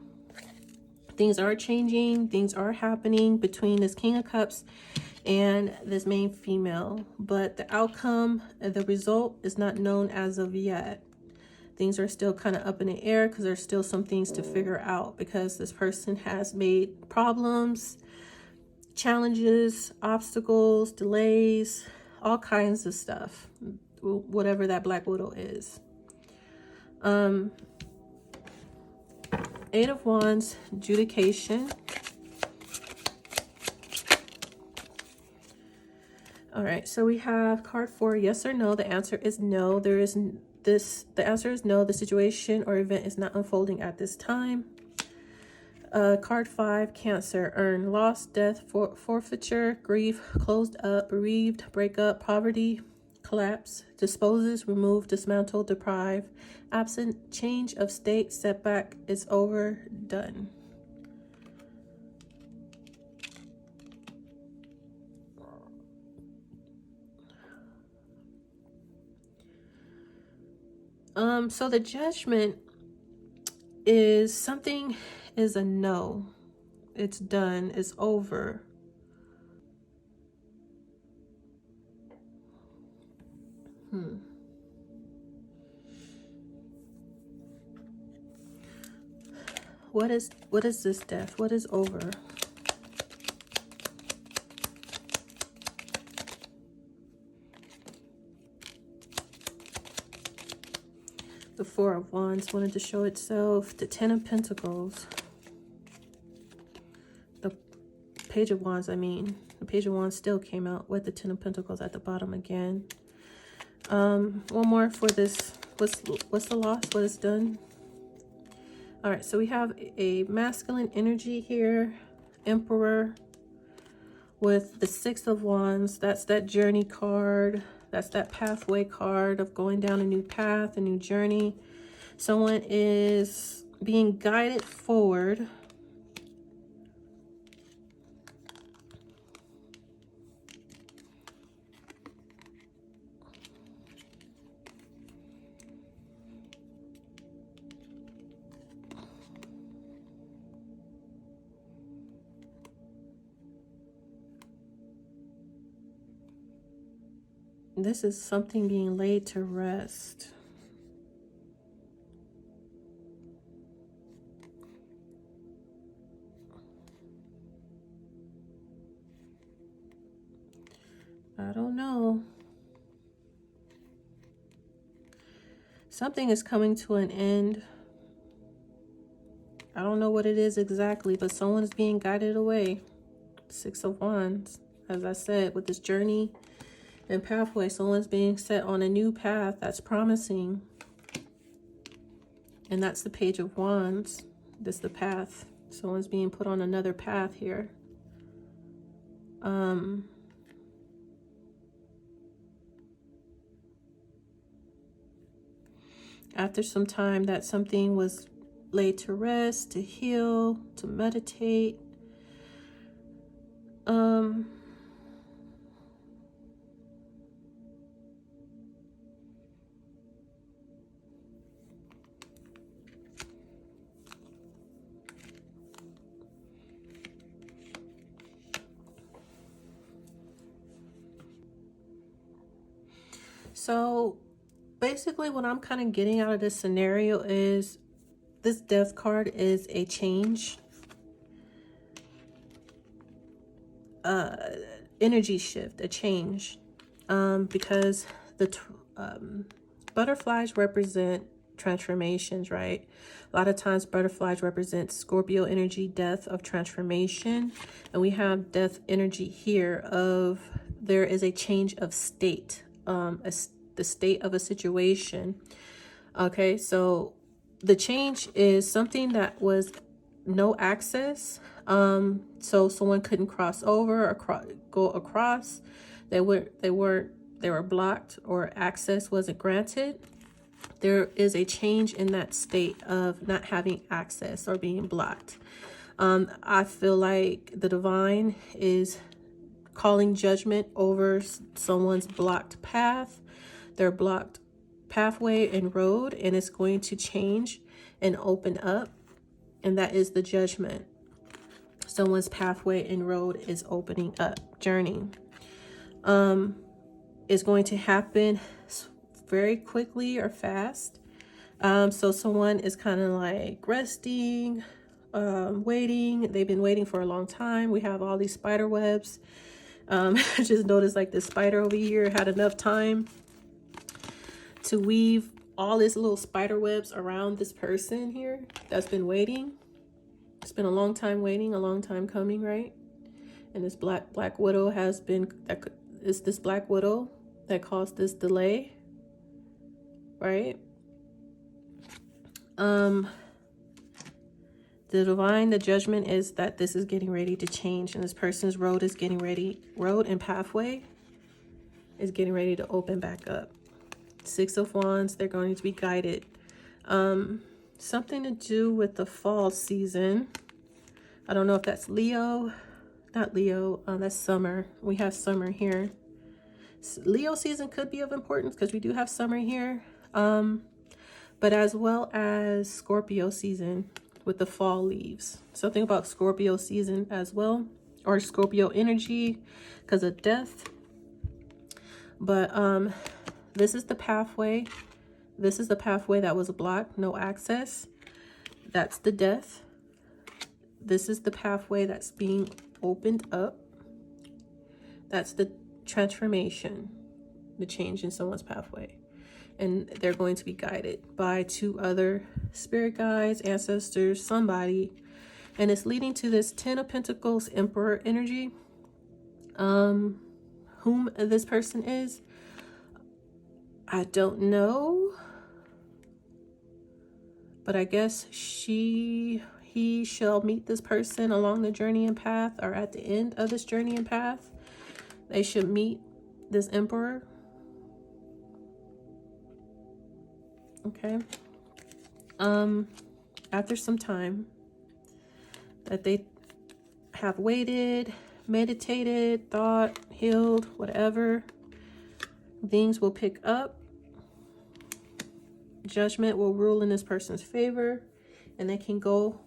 Things are changing. Things are happening between this King of Cups and this main female. But the outcome, the result is not known as of yet. Things are still kind of up in the air because there's still some things to figure out, because this person has made problems, challenges, obstacles, delays, all kinds of stuff, whatever that Black Widow is. 8 of Wands, adjudication. All right, so we have card 4, yes or no. The answer is no. The answer is no. The situation or event is not unfolding at this time. Card 5, Cancer, earn, loss, death, forfeiture, grief, closed up, bereaved, breakup, poverty, collapse, disposes, remove, dismantle, deprive, absent, change of state, setback, is over, done. So the Judgment is something is a no. It's done. It's over. What is this death? What is over? The Four of Wands wanted to show itself. The Ten of Pentacles. The Page of Wands, I mean. The Page of Wands still came out with the Ten of Pentacles at the bottom again. One more for this. What's the loss? What is done? All right, so we have a masculine energy here. Emperor with the Six of Wands. That's that journey card. That's that pathway card of going down a new path, a new journey. Someone is being guided forward. This is something being laid to rest. I don't know. Something is coming to an end. I don't know what it is exactly, but someone is being guided away. Six of Wands, as I said, with this journey and pathway, someone's being set on a new path that's promising. And that's the Page of Wands. This is the path. Someone's being put on another path here. After some time that something was laid to rest, to heal, to meditate. So basically what I'm kind of getting out of this scenario is this Death card is a change. Energy shift, a change. Because the butterflies represent transformations, right? A lot of times butterflies represent Scorpio energy, death of transformation. And we have death energy here of there is a change of state, the state of a situation. Okay, so the change is something that was no access. So someone couldn't cross over or go across. They were blocked or access wasn't granted. There is a change in that state of not having access or being blocked. I feel like the divine is calling judgment over someone's blocked path, their blocked pathway and road, and it's going to change and open up. And that is the judgment. Someone's pathway and road is opening up, journey. Is going to happen very quickly or fast. So someone is kind of like resting, waiting. They've been waiting for a long time. We have all these spider webs. I just noticed like the spider over here had enough time to weave all this little spider webs around this person here that's been waiting. It's been a long time waiting, a long time coming, right? And this black widow has been, it's this black widow that caused this delay, right? The divine, the judgment is that this is getting ready to change, and this person's road is getting ready, road and pathway is getting ready to open back up. Six of Wands, they're going to be guided. Something to do with the fall season. I don't know if that's Leo, not Leo, that's summer. We have summer here. Leo season could be of importance because we do have summer here. But as well as Scorpio season with the fall leaves. Something about Scorpio season as well, or Scorpio energy because of death. But this is the pathway. This is the pathway that was blocked, no access. That's the death. This is the pathway that's being opened up. That's the transformation, the change in someone's pathway. And they're going to be guided by 2 other spirit guides, ancestors, somebody. And it's leading to this 10 of Pentacles Emperor energy. Whom this person is, I don't know. But I guess he shall meet this person along the journey and path, or at the end of this journey and path. They should meet this Emperor. Okay. After some time that they have waited, meditated, thought, healed, whatever, things will pick up. Judgment will rule in this person's favor, and they can go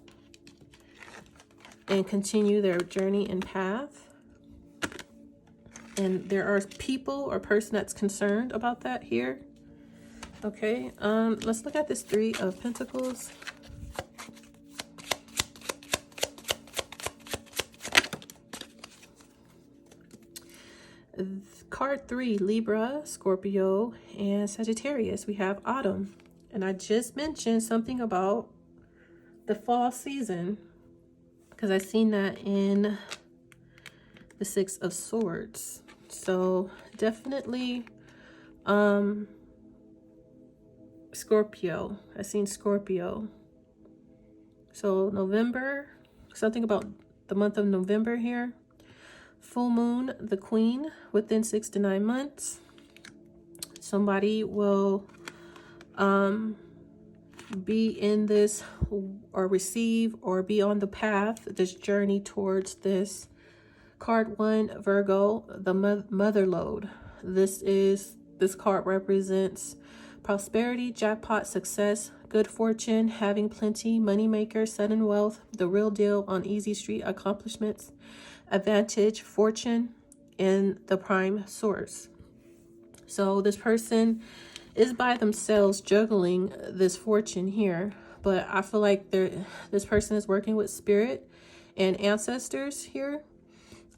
and continue their journey and path. And there are people or person that's concerned about that here. Okay, let's look at this 3 of Pentacles. Card 3, Libra, Scorpio, and Sagittarius. We have autumn. And I just mentioned something about the fall season, because I seen that in the 6 of Swords. So definitely Scorpio. I seen Scorpio. So November, something about the month of November here. Full moon, the Queen, within 6 to 9 months. Somebody will be in this, or receive, or be on the path, this journey towards this. Card 1, Virgo, the mother lode. This card represents prosperity, jackpot, success, good fortune, having plenty, moneymaker, sudden wealth, the real deal, on easy street, accomplishments, advantage, fortune, and the prime source. So this person is by themselves juggling this fortune here, but I feel like this person is working with spirit and ancestors here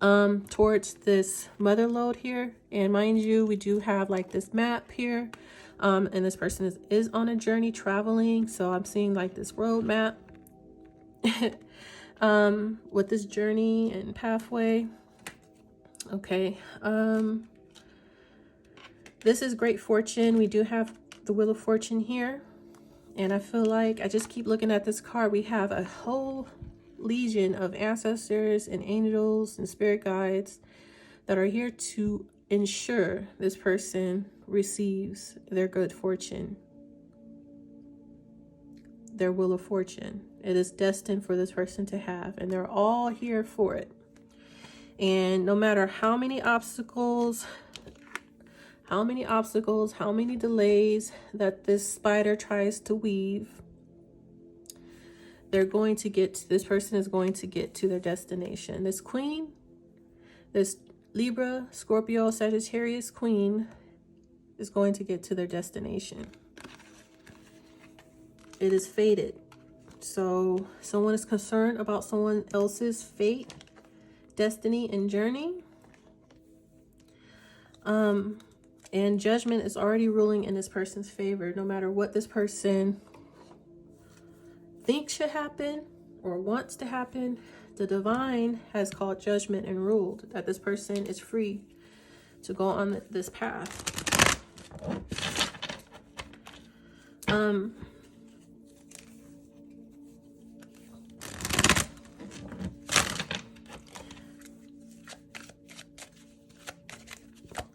towards this mother lode here. And mind you, we do have like this map here, and this person is on a journey traveling. So I'm seeing like this road map with this journey and pathway. Okay, this is great fortune. We do have the Wheel of Fortune here, and I feel like I just keep looking at this card. We have a whole legion of ancestors and angels and spirit guides that are here to ensure this person receives their good fortune, their Wheel of Fortune. It is destined for this person to have, and they're all here for it. And no matter how many obstacles, how many delays that this spider tries to weave, this person is going to get to their destination. This Queen, this Libra, Scorpio, Sagittarius Queen is going to get to their destination. It is fated. So someone is concerned about someone else's fate, destiny, and journey. And judgment is already ruling in this person's favor. No matter what this person thinks should happen or wants to happen, the divine has called judgment and ruled that this person is free to go on this path.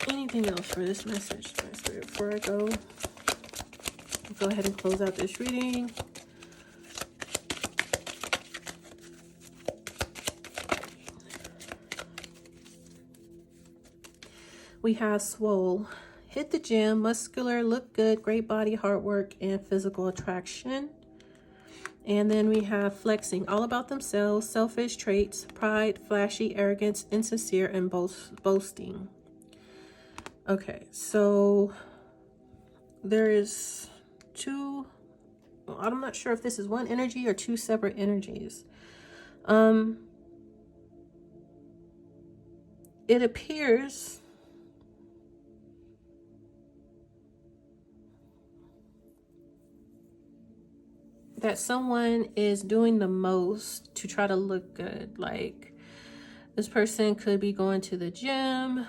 Anything else for this message, my spirit, before I go ahead and close out this reading? We have swole, hit the gym, muscular, look good, great body, hard work, and physical attraction. And then we have flexing, all about themselves, selfish traits, pride, flashy, arrogance, insincere, and boasting. Okay, so there is I'm not sure if this is one energy or 2 separate energies. It appears that someone is doing the most to try to look good. Like, this person could be going to the gym,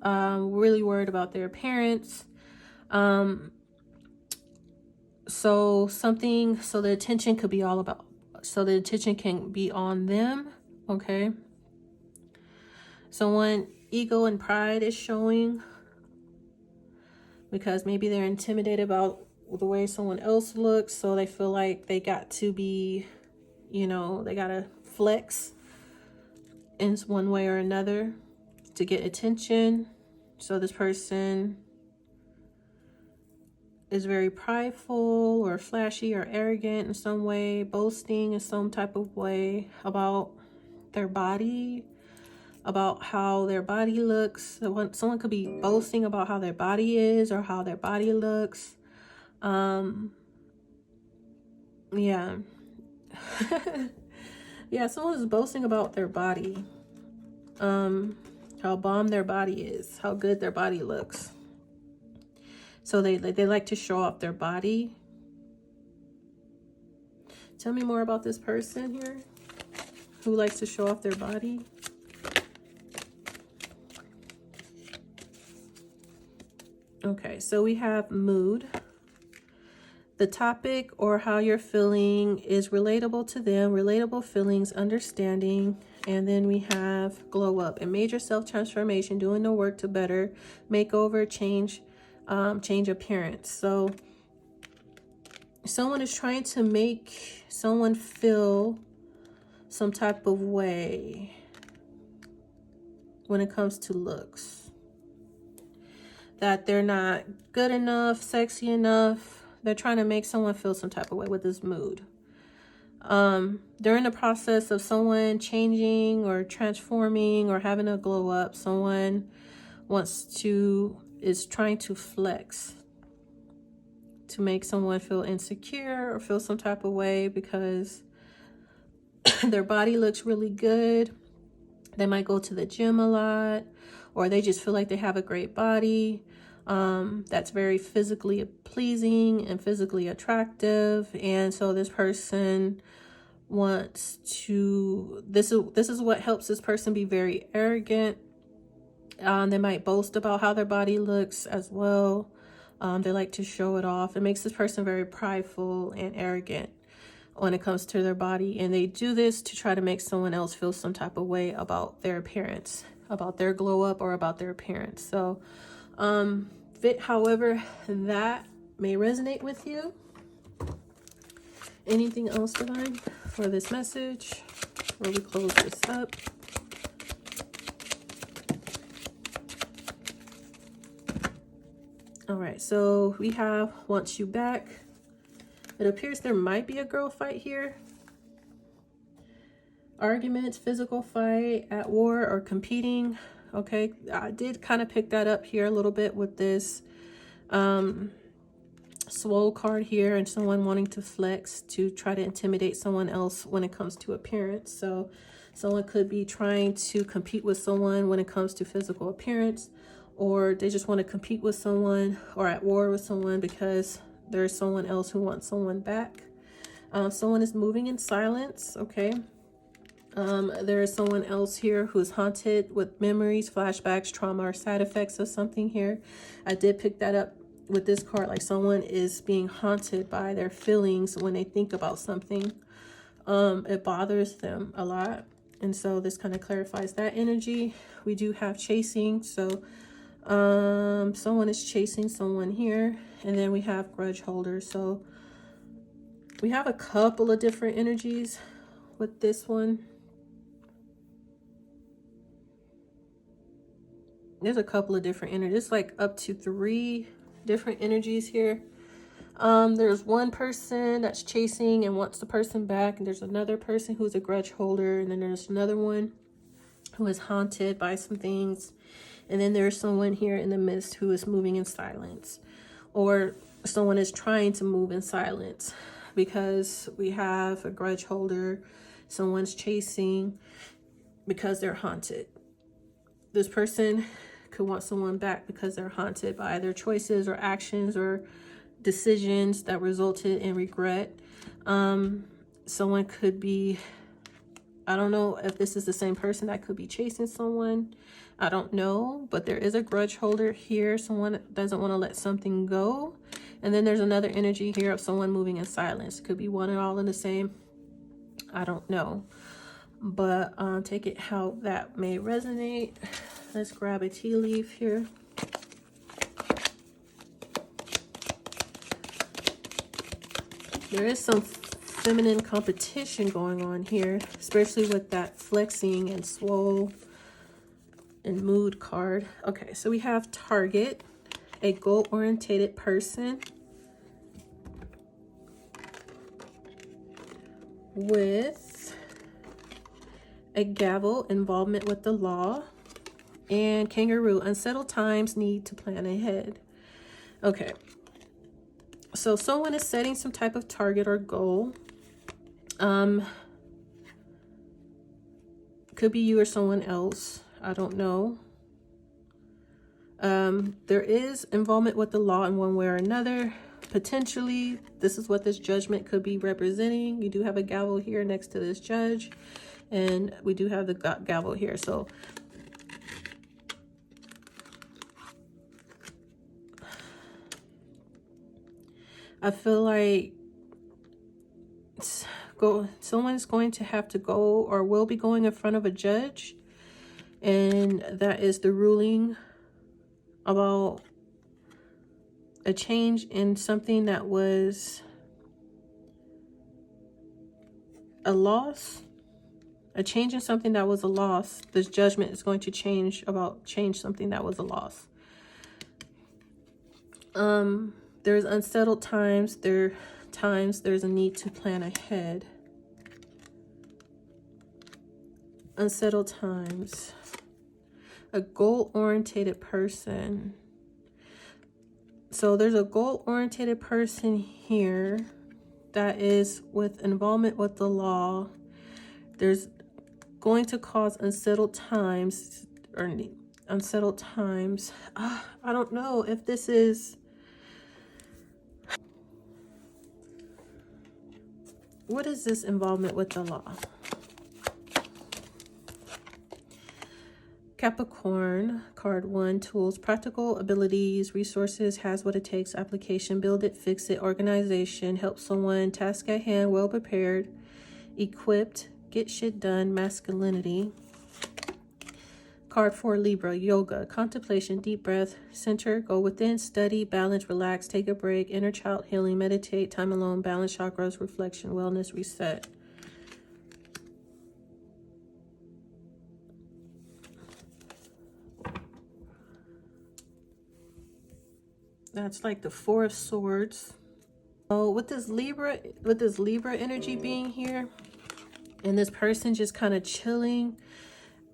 really worried about their appearance. So the attention could be all about, so the attention can be on them, okay? Someone, ego and pride is showing, because maybe they're intimidated about the way someone else looks, so they feel like they got to be, you know, they gotta flex in one way or another to get attention. So this person is very prideful or flashy or arrogant in some way, boasting in some type of way about their body, about how their body looks. Someone could be boasting about how their body is or how their body looks. Yeah. Yeah, someone's boasting about their body. How bomb their body is, how good their body looks. So they like to show off their body. Tell me more about this person here who likes to show off their body. Okay, so we have mood. The topic or how you're feeling is relatable to them, relatable feelings, understanding. And then we have glow up, a major self-transformation, doing the work to better, makeover, change appearance. So someone is trying to make someone feel some type of way when it comes to looks. That they're not good enough, sexy enough. They're trying to make someone feel some type of way with this mood. During the process of someone changing or transforming or having a glow up, someone is trying to flex to make someone feel insecure or feel some type of way because their body looks really good. They might go to the gym a lot, or they just feel like they have a great body. That's very physically pleasing and physically attractive. And so this person wants to, this is what helps this person be very arrogant. They might boast about how their body looks as well. They like to show it off. It makes this person very prideful and arrogant when it comes to their body. And they do this to try to make someone else feel some type of way about their appearance, about their glow up, or about their appearance. So, however that may resonate with you. Anything else, Divine, for this message before we close this up? All right, so we have wants you back. It appears there might be a girl fight here. Arguments, physical fight, at war, or competing. Okay, I did kind of pick that up here a little bit with this swole card here, and someone wanting to flex to try to intimidate someone else when it comes to appearance. So someone could be trying to compete with someone when it comes to physical appearance, or they just want to compete with someone or at war with someone because there's someone else who wants someone back. Someone is moving in silence, okay? There is someone else here who's haunted with memories, flashbacks, trauma, or side effects of something here. I did pick that up with this card, like someone is being haunted by their feelings when they think about something. It bothers them a lot. And so this kind of clarifies that energy. We do have chasing. So someone is chasing someone here. And then we have grudge holders. So we have a couple of different energies with this one. There's a couple of different energies. It's like up to 3 different energies here. There's one person that's chasing and wants the person back, and there's another person who's a grudge holder, and then there's another one who is haunted by some things, and then there's someone here in the midst who is moving in silence, or someone is trying to move in silence, because we have a grudge holder Someone's chasing because they're haunted. This person could want someone back because they're haunted by their choices or actions or decisions that resulted in regret. Someone could be, I don't know if this is the same person that could be chasing someone. I don't know, but there is a grudge holder here. Someone doesn't want to let something go. And then there's another energy here of someone moving in silence. Could be one and all in the same. I don't know. But take it how that may resonate. Let's grab a tea leaf here. There is some feminine competition going on here, especially with that flexing and swole and mood card. Okay, so we have Target, a goal-oriented person with a gavel, involvement with the law, and kangaroo, unsettled times, need to plan ahead. Okay, so someone is setting some type of target or goal. Could be you or someone else. I don't know. There is involvement with the law in one way or another. Potentially, this is what this judgment could be representing. You do have a gavel here next to this judge, and we do have the gavel here. So I feel like someone's going to have to go or will be going in front of a judge, and that is the ruling about a change in something that was a loss, a change in something that was a loss. This judgment is going to change something that was a loss. There's unsettled times. There's a need to plan ahead. Unsettled times. A goal-oriented person. So there's a goal-oriented person here that is with involvement with the law. There's going to cause unsettled times. I don't know if this is... What is this involvement with the law? Capricorn, card 1, tools, practical abilities, resources, has what it takes, application, build it, fix it, organization, help someone, task at hand, well prepared, equipped, get shit done, masculinity. Card 4, Libra, yoga, contemplation, deep breath, center, go within, study, balance, relax, take a break, inner child healing, meditate, time alone, balance, chakras, reflection, wellness, reset. That's like the 4 of Swords. Oh, with this Libra energy being here, and this person just kind of chilling,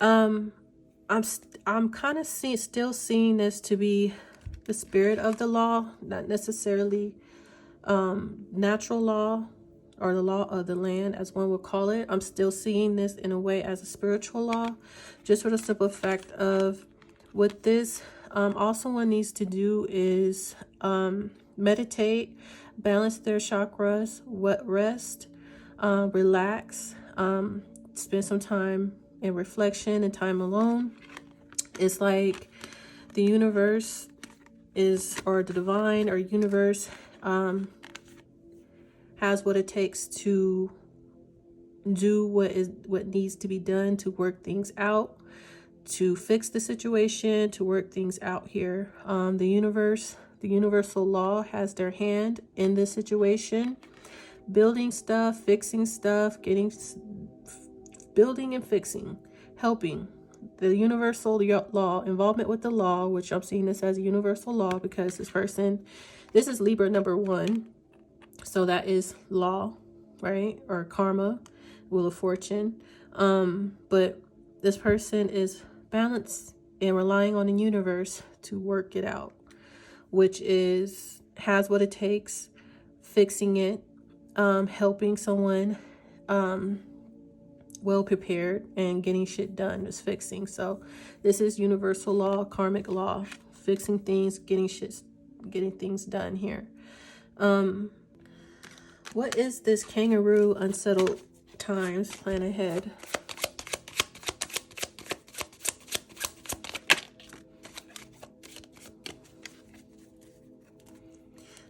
I'm kind of still seeing this to be the spirit of the law, not necessarily natural law or the law of the land, as one would call it. I'm still seeing this in a way as a spiritual law, just for the simple fact of with this, all someone needs to do is meditate, balance their chakras, rest, relax, spend some time in reflection and time alone. It's like the universe or the divine or universe has what it takes to do what needs to be done to work things out, to fix the situation, to work things out here. The universal law has their hand in this situation, building stuff, fixing stuff, building and fixing, helping. The universal law, involvement with the law, which I'm seeing this as a universal law because this is Libra number 1. So that is law, right? Or karma, wheel of fortune. But this person is balanced and relying on the universe to work it out, which has what it takes, fixing it, helping someone, well prepared and getting shit done, is fixing. So this is universal law, karmic law, fixing things, getting things done here. What is this kangaroo unsettled times? Plan ahead.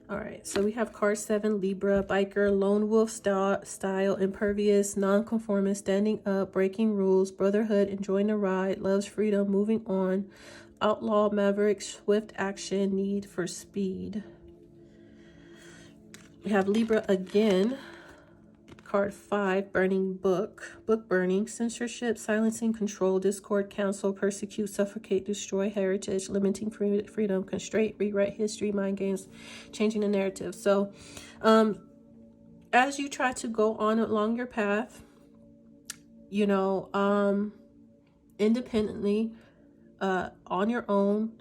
All right, so we have card 7, Libra, biker, lone wolf style, impervious, nonconformist, standing up, breaking rules, brotherhood, enjoying the ride, loves freedom, moving on, outlaw, maverick, swift action, need for speed. We have Libra again, card 5, burning book burning, censorship, silencing, control, discord, counsel, persecute, suffocate, destroy heritage, limiting freedom, constraint, rewrite history, mind games, changing the narrative. So as you try to go on along your path, you know, independently, on your own,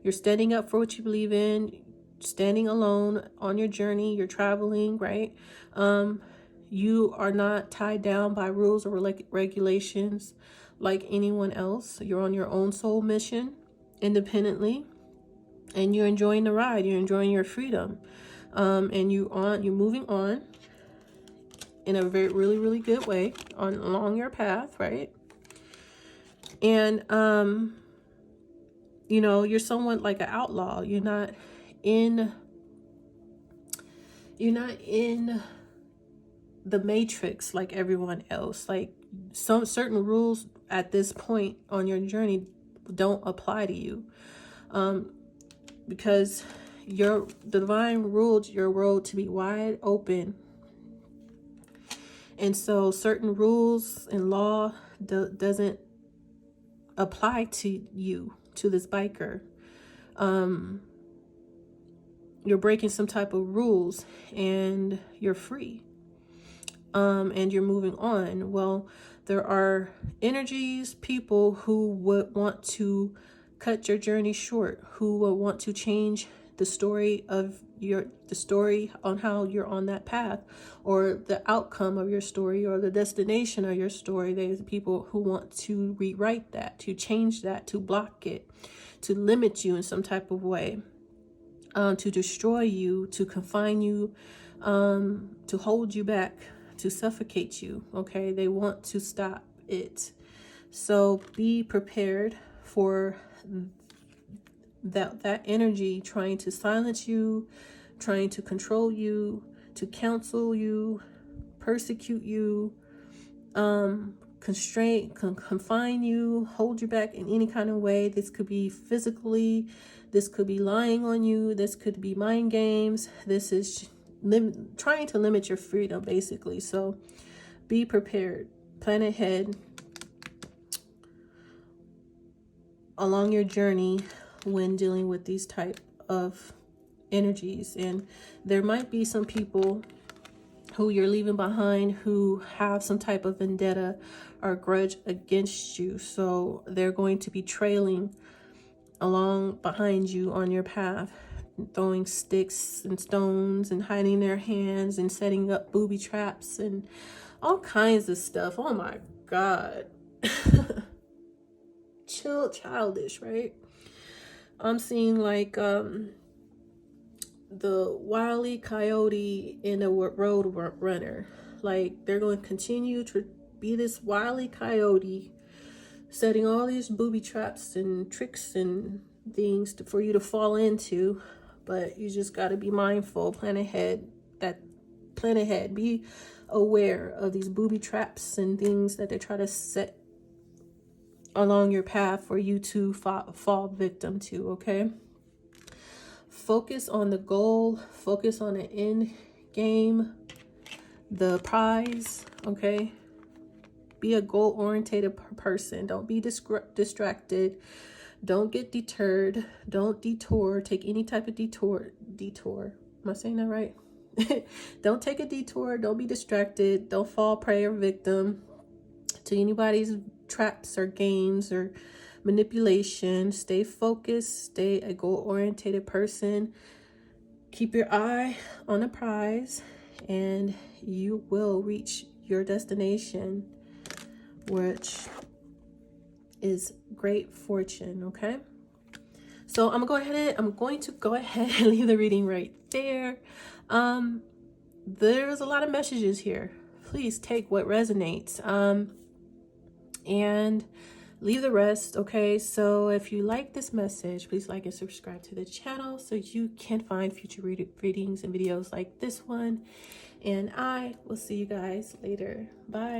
you're standing up for what you believe in, standing alone on your journey, you're traveling, right? You are not tied down by rules or regulations like anyone else. You're on your own soul mission independently, and you're enjoying the ride. You're enjoying your freedom, and you're moving on in a really good way along your path, right? And you know, you're somewhat like an outlaw. You're not in the matrix like everyone else. Like some certain rules at this point on your journey don't apply to you, because the divine ruled your world to be wide open, and so certain rules and law doesn't apply to you, to this biker. You're breaking some type of rules and you're free. And you're moving on. Well, there are energies, people who would want to cut your journey short, who will want to change the story on how you're on that path, or the outcome of your story, or the destination of your story. There's people who want to rewrite that, to change that, to block it, to limit you in some type of way, to destroy you, to confine you, to hold you back, to suffocate you. Okay, they want to stop it. So be prepared for that energy trying to silence you, trying to control you, to counsel you, persecute you, confine you, hold you back in any kind of way. This could be physically, this could be lying on you, this could be mind games, this is trying to limit your freedom, basically. So be prepared, plan ahead along your journey when dealing with these type of energies. And there might be some people who you're leaving behind who have some type of vendetta or grudge against you, so they're going to be trailing along behind you on your path, throwing sticks and stones and hiding their hands and setting up booby traps and all kinds of stuff. Oh my God. Childish, right? I'm seeing like the Wile E. Coyote in a road runner. Like they're going to continue to be this Wile E. Coyote, setting all these booby traps and tricks and things for you to fall into. But you just got to be mindful, plan ahead, be aware of these booby traps and things that they try to set along your path for you to fall victim to, okay? Focus on the goal, focus on the end game, the prize, okay? Be a goal-oriented person. Don't be distracted. Don't get deterred. Don't detour. Take any type of detour. Am I saying that right? Don't take a detour. Don't be distracted. Don't fall prey or victim to anybody's traps or games or manipulation. Stay focused. Stay a goal-oriented person. Keep your eye on the prize, and you will reach your destination. which is great fortune. Okay, so I'm going to go ahead and leave the reading right there. There's a lot of messages here. Please take what resonates and leave the rest. Okay, so if you like this message, please like and subscribe to the channel so you can find future readings and videos like this one. And I will see you guys later. Bye.